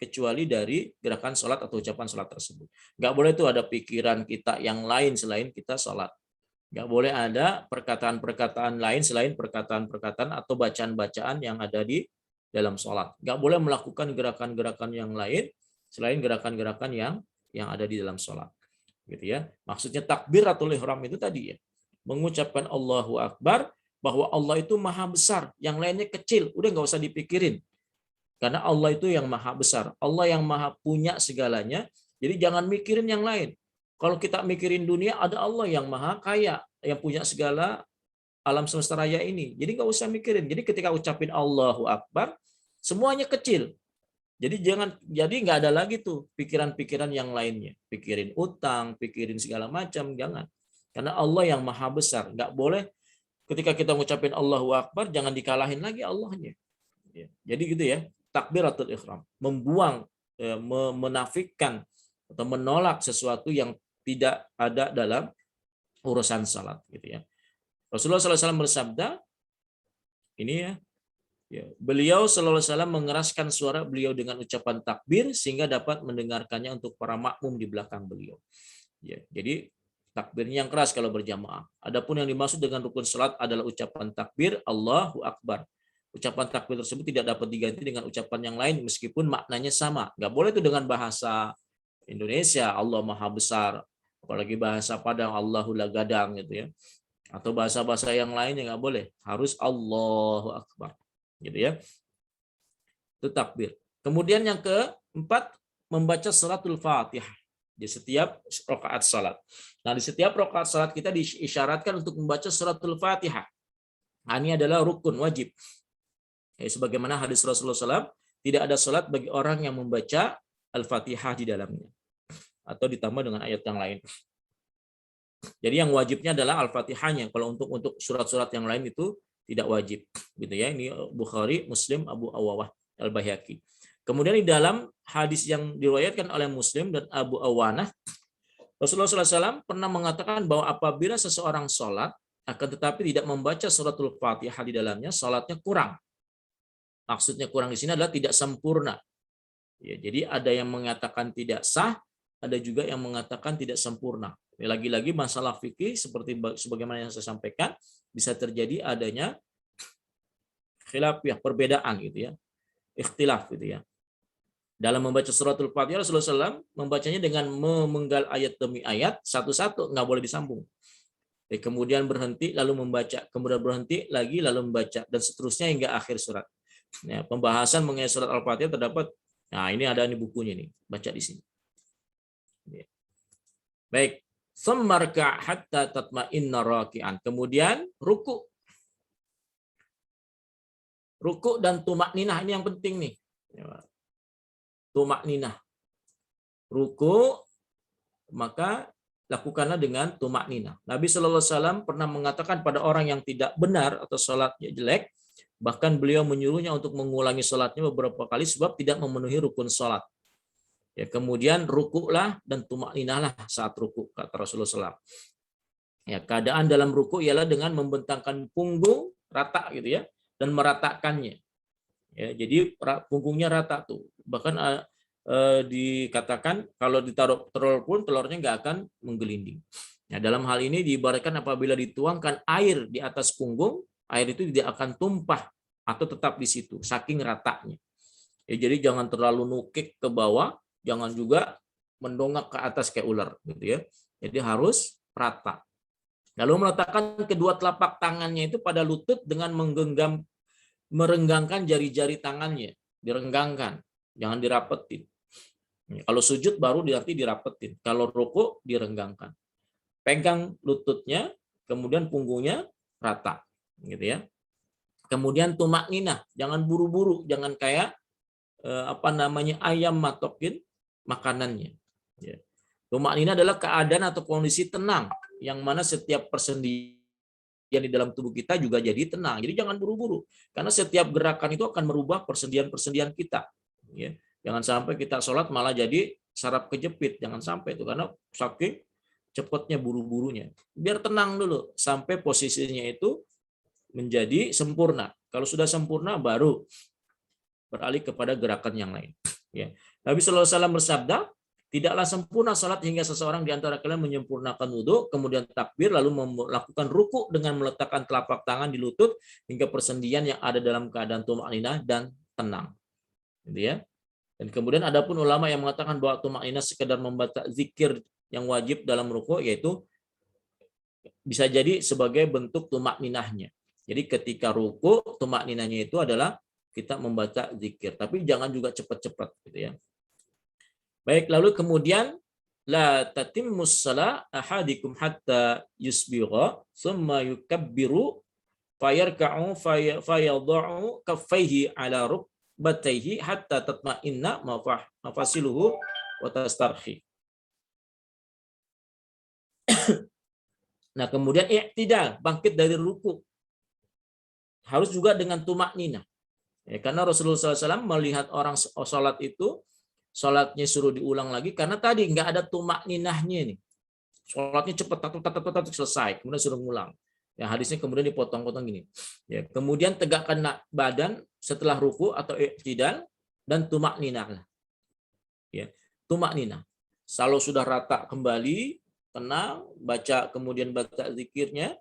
kecuali dari gerakan sholat atau ucapan sholat tersebut. Nggak boleh tuh ada pikiran kita yang lain selain kita sholat. Nggak boleh ada perkataan-perkataan lain selain perkataan-perkataan atau bacaan-bacaan yang ada di dalam sholat. Nggak boleh melakukan gerakan-gerakan yang lain selain gerakan-gerakan yang ada di dalam sholat. Gitu ya. Maksudnya takbiratul ihram itu tadi ya. Mengucapkan Allahu Akbar, bahwa Allah itu maha besar, yang lainnya kecil, udah nggak usah dipikirin. Karena Allah itu yang maha besar. Allah yang maha punya segalanya. Jadi jangan mikirin yang lain. Kalau kita mikirin dunia, ada Allah yang maha kaya, yang punya segala alam semesta raya ini. Jadi nggak usah mikirin. Jadi ketika ucapin Allahu Akbar, semuanya kecil. Jadi nggak ada lagi tuh pikiran-pikiran yang lainnya, pikirin utang, pikirin segala macam, jangan. Karena Allah yang maha besar, nggak boleh ketika kita ngucapin Allahu Akbar jangan dikalahin lagi Allahnya. Ya. Jadi gitu ya, takbiratul ihram, membuang, menafikan atau menolak sesuatu yang tidak ada dalam urusan salat gitu ya. Rasulullah SAW bersabda, ini ya, beliau sallallahu alaihi wasallam mengeraskan suara beliau dengan ucapan takbir sehingga dapat mendengarkannya untuk para makmum di belakang beliau. Ya, jadi takbirnya yang keras kalau berjamaah. Adapun yang dimaksud dengan rukun salat adalah ucapan takbir Allahu Akbar. Ucapan takbir tersebut tidak dapat diganti dengan ucapan yang lain meskipun maknanya sama. Nggak boleh itu dengan bahasa Indonesia Allah Maha Besar, apalagi bahasa Padang Allahu la gadang gitu ya. Atau bahasa-bahasa yang lainnya nggak boleh. Harus Allahu Akbar. Gitu ya. Itu takbir. Kemudian yang keempat, membaca suratul Fatihah di setiap rakaat salat. Nah, di setiap rakaat salat kita diisyaratkan untuk membaca suratul Fatihah. Nah, ini adalah rukun wajib. Ya, sebagaimana hadis Rasulullah SAW, tidak ada salat bagi orang yang membaca Al-Fatihah di dalamnya. Atau ditambah dengan ayat yang lain. Jadi yang wajibnya adalah Al-Fatihahnya. Kalau untuk surat-surat yang lain itu tidak wajib, gitu ya. Ini Bukhari, Muslim, Abu Awawah, Al-Baihaqi. Kemudian di dalam hadis yang diriwayatkan oleh Muslim dan Abu Awanah, Rasulullah SAW pernah mengatakan bahwa apabila seseorang sholat, akan tetapi tidak membaca suratul Fatihah di dalamnya, sholatnya kurang. Maksudnya kurang di sini adalah tidak sempurna. Ya, jadi ada yang mengatakan tidak sah, ada juga yang mengatakan tidak sempurna. Lagi-lagi masalah fikih seperti sebagaimana yang saya sampaikan, bisa terjadi adanya khilaf ya, perbedaan gitu ya, ikhtilaf gitu ya. Dalam membaca suratul Fatihah, Rasulullah SAW membacanya dengan memenggal ayat demi ayat satu-satu, nggak boleh disambung. Kemudian berhenti lalu membaca, kemudian berhenti lagi lalu membaca, dan seterusnya hingga akhir surat. Ya, pembahasan mengenai surat Al-Fatihah terdapat. Nah, ini ada di bukunya nih, baca di sini. Ya. Baik. Summarka hatta tatma'inna raki'an. Kemudian ruku. Ruku dan tumakninah ini yang penting nih. Tumakninah. Ruku maka lakukanlah dengan tumakninah. Nabi Shallallahu Alaihi Wasallam pernah mengatakan pada orang yang tidak benar atau sholatnya jelek, bahkan beliau menyuruhnya untuk mengulangi sholatnya beberapa kali sebab tidak memenuhi rukun sholat. Ya, kemudian rukuklah dan tumakninahlah saat rukuk, kata Rasulullah SAW. Ya, keadaan dalam rukuk ialah dengan membentangkan punggung rata gitu ya, dan meratakannya. Ya, jadi punggungnya rata tuh. Bahkan dikatakan kalau ditaruh telur pun telurnya nggak akan menggelinding. Nah, dalam hal ini diibaratkan apabila dituangkan air di atas punggung, air itu tidak akan tumpah atau tetap di situ, saking ratanya. Ya, jadi jangan terlalu nukik ke bawah, jangan juga mendongak ke atas kayak ular, gitu ya. Jadi harus rata. Lalu meletakkan kedua telapak tangannya itu pada lutut dengan merenggangkan jari-jari tangannya, direnggangkan, jangan dirapetin. Kalau sujud baru berarti dirapetin. Kalau rukuk direnggangkan. Pegang lututnya, kemudian punggungnya rata, gitu ya. Kemudian tumakninah, jangan buru-buru, jangan kayak ayam matokin makanannya. Ya. Tumakninah adalah keadaan atau kondisi tenang, yang mana setiap persendian di dalam tubuh kita juga jadi tenang. Jadi jangan buru-buru, karena setiap gerakan itu akan merubah persendian-persendian kita. Ya. Jangan sampai kita sholat malah jadi saraf kejepit, jangan sampai itu, karena saking cepatnya buru-burunya. Biar tenang dulu sampai posisinya itu menjadi sempurna. Kalau sudah sempurna baru beralih kepada gerakan yang lain. Ya. Nabi Shallallahu Alaihi Wasallam bersabda, tidaklah sempurna salat hingga seseorang di antara kalian menyempurnakan wudhu, kemudian takbir, lalu melakukan ruku dengan meletakkan telapak tangan di lutut hingga persendian yang ada dalam keadaan tumakninah dan tenang. Gitu ya. Dan kemudian adapun ulama yang mengatakan bahwa tumakninah sekedar membaca zikir yang wajib dalam ruku, yaitu bisa jadi sebagai bentuk tumakninahnya. Jadi ketika ruku, tumakninahnya itu adalah kita membaca zikir, tapi jangan juga cepat-cepat, gitu ya. Baik, lalu kemudian la tatimmus shalah ahadikum hatta yusbigha thumma yukabbiru fayarka'u fayadha'u kaffaihi ala rukbatayhi hatta tatma'inna mafasiluhu wa tastarhi. Nah, kemudian i'tidal, bangkit dari ruku. Harus juga dengan tumak nina. Ya, karena Rasulullah SAW melihat orang sholat itu, sholatnya suruh diulang lagi, karena tadi nggak ada tumak ninahnya nih. Sholatnya cepat, selesai, kemudian suruh ngulang. Ya, hadisnya kemudian dipotong-potong gini. Ya, kemudian tegakkan badan setelah ruku atau i'tidal dan tumak ninah. Ya, tumak ninah. Kalau sudah rata kembali, tenang, kemudian baca zikirnya,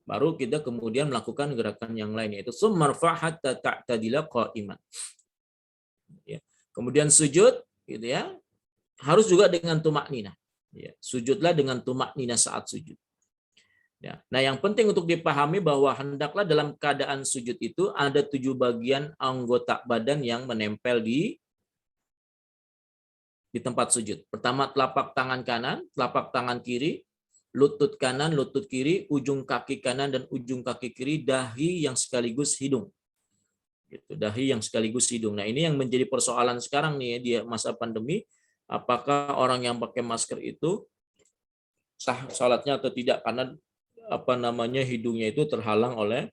baru kita kemudian melakukan gerakan yang lain, yaitu summarfa hatta ta'tadila qa'iman. Ya. Kemudian sujud, gitu ya, harus juga dengan tumak ninah. Ya. Sujudlah dengan tumak ninah saat sujud. Ya. Nah, yang penting untuk dipahami bahwa hendaklah dalam keadaan sujud itu ada 7 bagian anggota badan yang menempel di tempat sujud. Pertama, telapak tangan kanan, telapak tangan kiri, lutut kanan, lutut kiri, ujung kaki kanan dan ujung kaki kiri, dahi yang sekaligus hidung. Gitu, dahi yang sekaligus hidung. Nah, ini yang menjadi persoalan sekarang nih ya, di masa pandemi, apakah orang yang pakai masker itu sah salatnya atau tidak, karena hidungnya itu terhalang oleh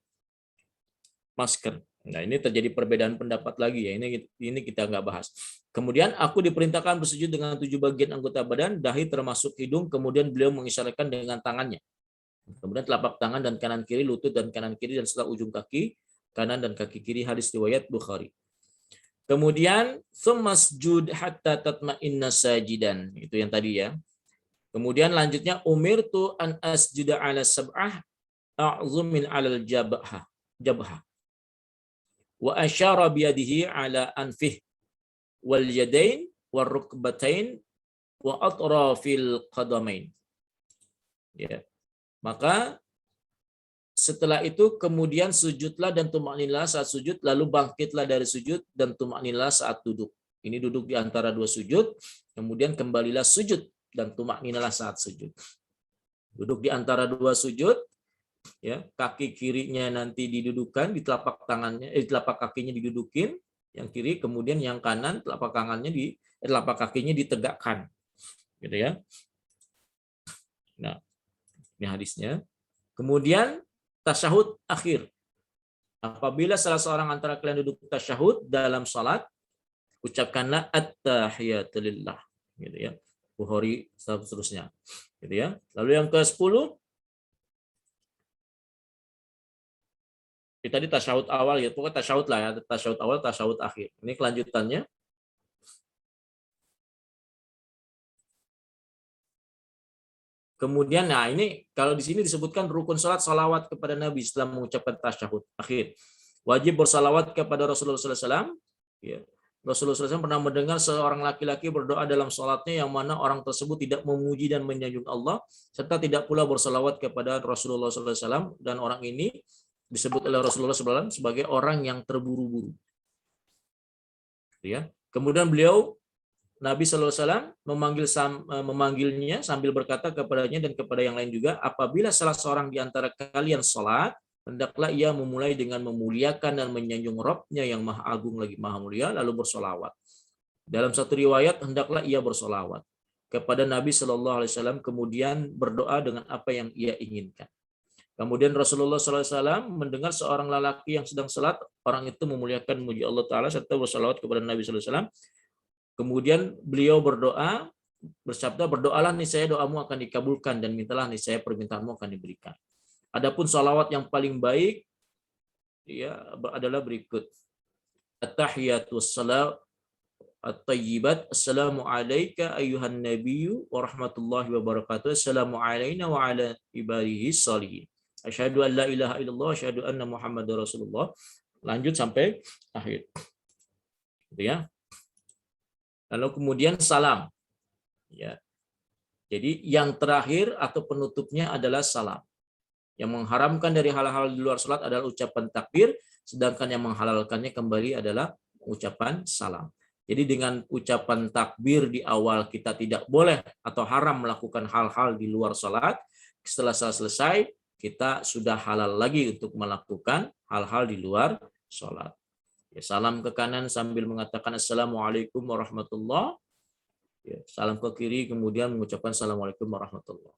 masker. Nah, ini terjadi perbedaan pendapat lagi ya. Ini kita nggak bahas. Kemudian aku diperintahkan bersujud dengan 7 bagian anggota badan, dahi termasuk hidung, kemudian beliau mengisyaratkan dengan tangannya. Kemudian telapak tangan dan kanan kiri, lutut dan kanan kiri, dan setelah ujung kaki kanan dan kaki kiri, hadis riwayat Bukhari. Kemudian sumasjud hatta tatma'inna sajidan. Itu yang tadi ya. Kemudian lanjutnya umirtu an asjuda ala sab'ah a'zum min alal jabhah. Wa asyara biyadihi ala anfih wal yadain war rukbatain wa atrafil qadamain. Ya. Maka setelah itu kemudian sujudlah dan tumakninlah saat sujud, lalu bangkitlah dari sujud dan tumakninlah saat duduk. Ini duduk di antara 2 sujud, kemudian kembalilah sujud dan tumakninlah saat sujud. Duduk di antara 2 sujud, ya, kaki kirinya nanti didudukan di telapak tangannya, telapak kakinya didudukin, yang kiri, kemudian yang kanan telapak kakinya ditegakkan, gitu ya. Nah, ini hadisnya. Kemudian tasyahud akhir. Apabila salah seorang antara kalian duduk tasyahud dalam salat, ucapkanlah at-tahiyatu lillah, gitu ya. Bukhari seterusnya, gitu ya. Lalu yang ke-10, tadi tasyahud awal ya, pokoknya tasyahud lah ya, tasyahud awal, tasyahud akhir. Ini kelanjutannya. Kemudian, nah ini kalau di sini disebutkan rukun salat, salawat kepada Nabi setelah mengucapkan tasyahud akhir. Wajib bersalawat kepada Rasulullah SAW. Ya. Rasulullah SAW pernah mendengar seorang laki-laki berdoa dalam salatnya yang mana orang tersebut tidak memuji dan menyanjung Allah, serta tidak pula bersalawat kepada Rasulullah SAW, dan orang ini disebut oleh Rasulullah SAW sebagai orang yang terburu-buru. Ya. Kemudian Nabi SAW memanggilnya sambil berkata kepadanya dan kepada yang lain juga, apabila salah seorang di antara kalian salat, hendaklah ia memulai dengan memuliakan dan menyanjung Rabb-nya yang maha agung lagi maha mulia, lalu bersolawat. Dalam satu riwayat, hendaklah ia bersolawat kepada Nabi SAW, kemudian berdoa dengan apa yang ia inginkan. Kemudian Rasulullah SAW mendengar seorang lelaki yang sedang salat, orang itu memuliakan memuji Allah Ta'ala serta bersolawat kepada Nabi SAW. Kemudian beliau berdoa, bersabda, berdoalah niscaya doamu akan dikabulkan dan mintalah niscaya permintaanmu akan diberikan. Adapun salawat yang paling baik ya adalah berikut. At-tahiyatu wassalam at-tayyibat. Assalamu alayka ayyuhan nabiyyu wa rahmatullahi wa barakatuh. Assalamu alayna wa ala ibadihi shalihin. Asyhadu an la ilaha illallah, asyhadu anna Muhammadar Rasulullah. Lanjut sampai akhir. Gitu ya. Lalu kemudian salam. Ya. Jadi yang terakhir atau penutupnya adalah salam. Yang mengharamkan dari hal-hal di luar salat adalah ucapan takbir, sedangkan yang menghalalkannya kembali adalah ucapan salam. Jadi dengan ucapan takbir di awal kita tidak boleh atau haram melakukan hal-hal di luar salat. Setelah selesai, kita sudah halal lagi untuk melakukan hal-hal di luar salat. Ya, salam ke kanan sambil mengatakan Assalamualaikum warahmatullah. Ya, salam ke kiri kemudian mengucapkan Assalamualaikum warahmatullah.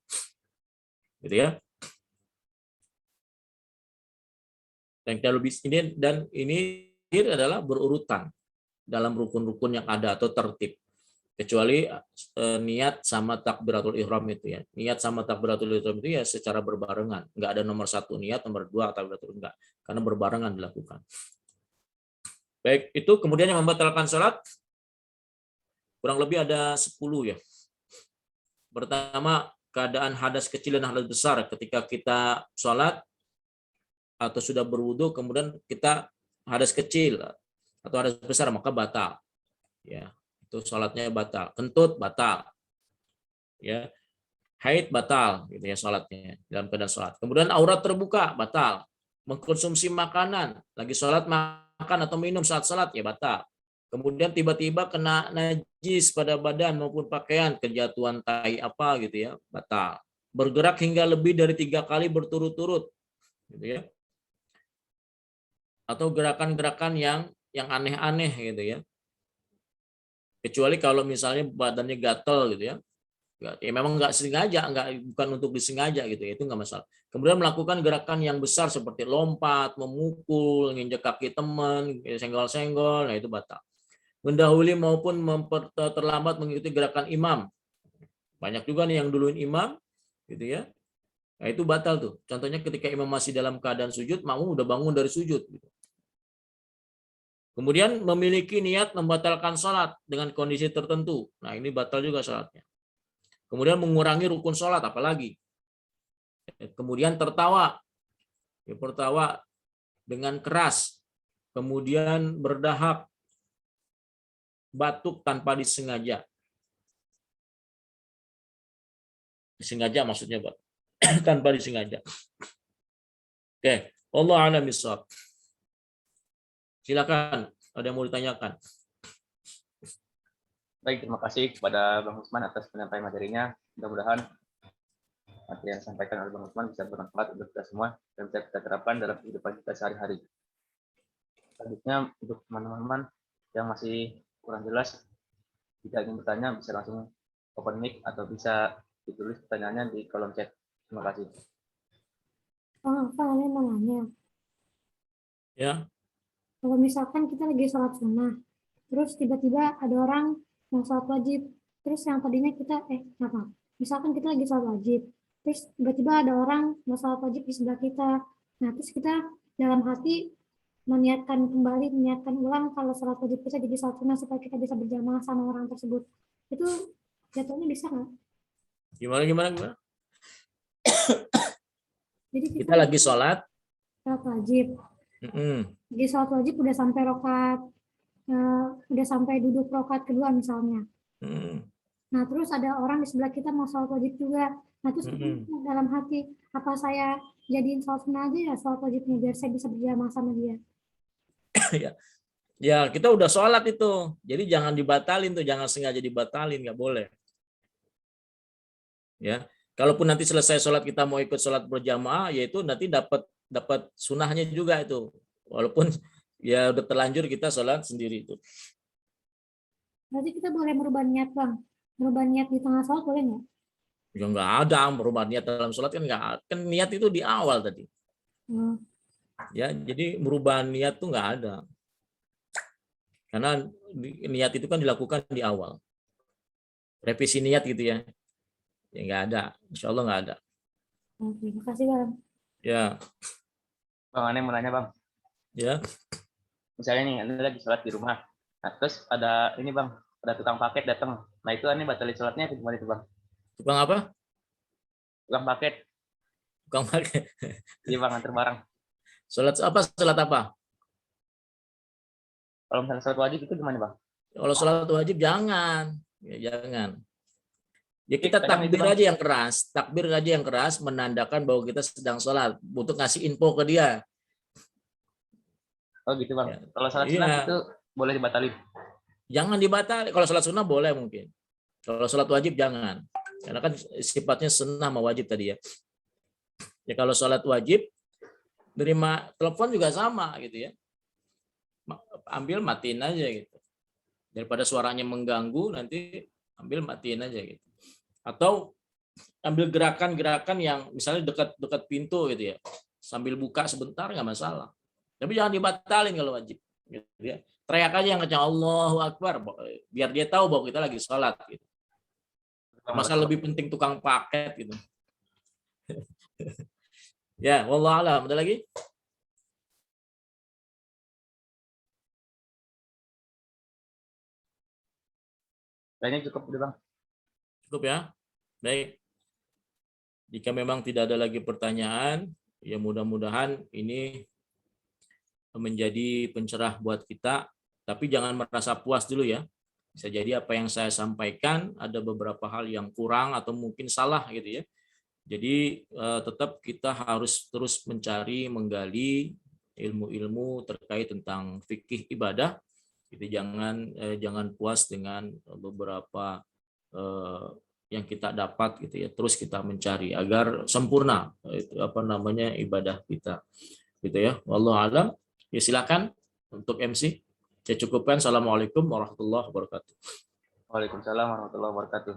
Gitu ya. Dan ini adalah berurutan dalam rukun-rukun yang ada atau tertib. Kecuali niat sama takbiratul ihram itu ya. Niat sama takbiratul ihram itu ya secara berbarengan. Enggak ada nomor 1 niat, nomor 2 takbiratul enggak. Karena berbarengan dilakukan. Baik, itu kemudian yang membatalkan salat kurang lebih ada 10 ya. Pertama, keadaan hadas kecil dan hadas besar ketika kita salat atau sudah berwudu kemudian kita hadas kecil atau hadas besar maka batal. Ya, itu salatnya batal. Kentut batal. Ya. Haid batal gitu ya salatnya dalam keadaan salat. Kemudian aurat terbuka batal. Mengkonsumsi makanan, lagi salat makan atau minum saat salat ya batal. Kemudian tiba-tiba kena najis pada badan maupun pakaian, kejatuhan tai apa gitu ya, batal. Bergerak hingga lebih dari 3 kali berturut-turut gitu ya. Atau gerakan-gerakan yang aneh-aneh gitu ya. Kecuali kalau misalnya badannya gatel gitu ya. Ya memang nggak sengaja, bukan untuk disengaja gitu ya, itu nggak masalah. Kemudian melakukan gerakan yang besar seperti lompat, memukul, nginjek kaki teman, senggol-senggol, nah itu batal. Mendahului maupun terlambat mengikuti gerakan imam. Banyak juga nih yang duluin imam gitu ya. Nah, itu batal tuh. Contohnya ketika imam masih dalam keadaan sujud, makmum udah bangun dari sujud gitu. Kemudian memiliki niat membatalkan salat dengan kondisi tertentu. Nah, ini batal juga salatnya. Kemudian mengurangi rukun salat apalagi. Kemudian tertawa. Ya, tertawa dengan keras. Kemudian berdahak, batuk tanpa disengaja. Disengaja maksudnya, Pak. Tanpa disengaja. Oke, Allah a'lam bishawab. Silakan, ada yang mau ditanyakan? Baik, terima kasih kepada Bang Usman atas penyampaian materinya. Mudah-mudahan materi yang disampaikan oleh Bang Usman bisa bermanfaat untuk kita semua dan bisa kita terapkan dalam kehidupan kita sehari-hari. Selanjutnya, untuk teman-teman yang masih kurang jelas, jika ingin bertanya bisa langsung open mic atau bisa ditulis pertanyaannya di kolom chat. Terima kasih. Ini mau nanya. Ya. Kalau misalkan kita lagi sholat sunnah, terus tiba-tiba ada orang yang sholat wajib, terus yang tadinya kita, misalkan kita lagi sholat wajib, terus tiba-tiba ada orang yang sholat wajib di sebelah kita, nah terus kita dalam hati meniatkan ulang kalau sholat wajib kita jadi sholat sunnah supaya kita bisa berjamaah sama orang tersebut, itu jatuhnya bisa nggak? Gimana? Jadi Kita lagi sholat wajib. Jadi sholat wajib udah sampai duduk rokaat kedua misalnya. Nah terus ada orang di sebelah kita mau sholat wajib juga. Nah terus dalam hati, apa saya jadiin sholat sunnah aja ya sholat wajibnya biar saya bisa berjamaah sama dia. Ya kita udah sholat itu, jadi jangan dibatalin tuh, jangan sengaja dibatalin, nggak boleh. Ya, kalaupun nanti selesai sholat kita mau ikut sholat berjamaah, yaitu nanti dapat sunahnya juga itu, walaupun ya udah terlanjur kita sholat sendiri itu. Berarti kita boleh merubah niat, Bang? Merubah niat di tengah sholat boleh nggak? Ya nggak ada merubah niat dalam sholat, kan niat itu di awal tadi. Ya, jadi merubah niat tuh nggak ada. Karena niat itu kan dilakukan di awal. Revisi niat gitu ya. Ya nggak ada. Insya Allah nggak ada. Oke, makasih Bang. Ya. Bang, Ane mau nanya Bang. Ya. Misalnya nih, Ane lagi sholat di rumah. Nah, terus ada ini Bang, ada tukang paket datang. Nah itu Ane batalin sholatnya gimana itu Bang? Tukang apa? Tukang paket. Tukang paket. Iya Bang, antar barang. Sholat apa? Sholat apa? Kalau misalnya sholat wajib itu gimana Bang? Kalau sholat wajib jangan. Ya, jangan. Ya kita takbir aja yang keras. Takbir aja yang keras menandakan bahwa kita sedang sholat. Untuk ngasih info ke dia. Oh gitu Bang. Ya. Kalau sholat sunnah itu boleh dibatalin? Jangan dibatalin. Kalau sholat sunnah boleh mungkin. Kalau sholat wajib jangan. Karena kan sifatnya sunnah sama wajib tadi ya. Ya kalau sholat wajib, nerima telepon juga sama gitu ya. ambil matiin aja gitu. Daripada suaranya mengganggu, nanti ambil matiin aja gitu. Atau ambil gerakan-gerakan yang misalnya dekat-dekat pintu gitu ya, sambil buka sebentar nggak masalah. Tapi jangan dibatalin kalau wajib. Gitu ya. Teriak aja yang kencang Allahu Akbar, biar dia tahu bahwa kita lagi sholat. Gitu. Masa lebih penting tukang paket gitu. Ya, wallahu a'lam. Ada lagi? Kayaknya cukup udah Bang. Cukup ya. Baik. Jika memang tidak ada lagi pertanyaan, ya mudah-mudahan ini menjadi pencerah buat kita. Tapi jangan merasa puas dulu ya. Bisa jadi apa yang saya sampaikan ada beberapa hal yang kurang atau mungkin salah gitu ya. Jadi tetap kita harus terus mencari, menggali ilmu-ilmu terkait tentang fikih ibadah. Jadi jangan puas dengan beberapa yang kita dapat gitu ya. Terus kita mencari agar sempurna itu ibadah kita. Gitu ya. Wallahu a'lam. Ya silakan untuk MC. Saya cukupkan. Assalamualaikum warahmatullahi wabarakatuh. Waalaikumsalam warahmatullahi wabarakatuh.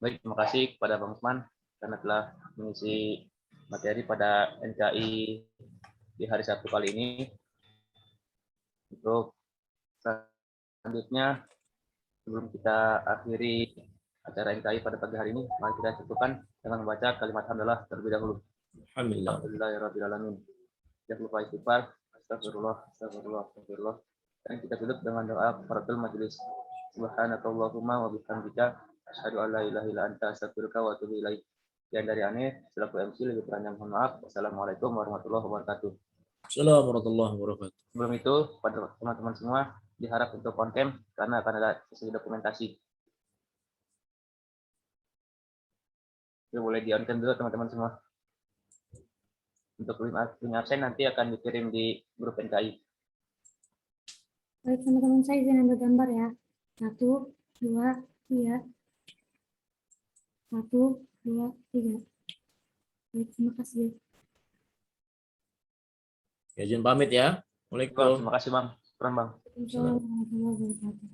Baik, terima kasih kepada Bang Usman karena telah mengisi materi pada NKI di hari Sabtu kali ini. Untuk selanjutnya, sebelum kita akhiri acara NKI pada pagi hari ini, mari kita cukupkan dengan membaca kalimat hamdalah terlebih dahulu. Alhamdulillah. Alhamdulillahirrahmanirrahim. Jangan lupa istighfar. Astagfirullah, astagfirullah, astagfirullah. Dan kita tutup dengan doa kafaratul majelis. Subhanakallahumma wa bihamdika asyhadu an la ilaha illa anta astaghfiruka wa atubu ilaik. Sekian dari Aneh, selaku MC lebih kurangnya mohon maaf. Wassalamualaikum warahmatullahi wabarakatuh. Assalamualaikum warahmatullahi wabarakatuh. Sebelum itu, pada teman-teman semua diharap untuk on-cam karena akan ada sesi dokumentasi. Boleh di-on-cam dulu teman-teman semua. Untuk link absen nanti akan dikirim di grup NKI. Baik, teman-teman saya izin ambil gambar ya. 1, 2, 3. 1, 2, 3. Baik, terima kasih. Ya, izin pamit ya. Bang, Waalaikumsalam. terima kasih Bang. Keren Bang. Waalaikumsalam warahmatullahi wabarakatuh.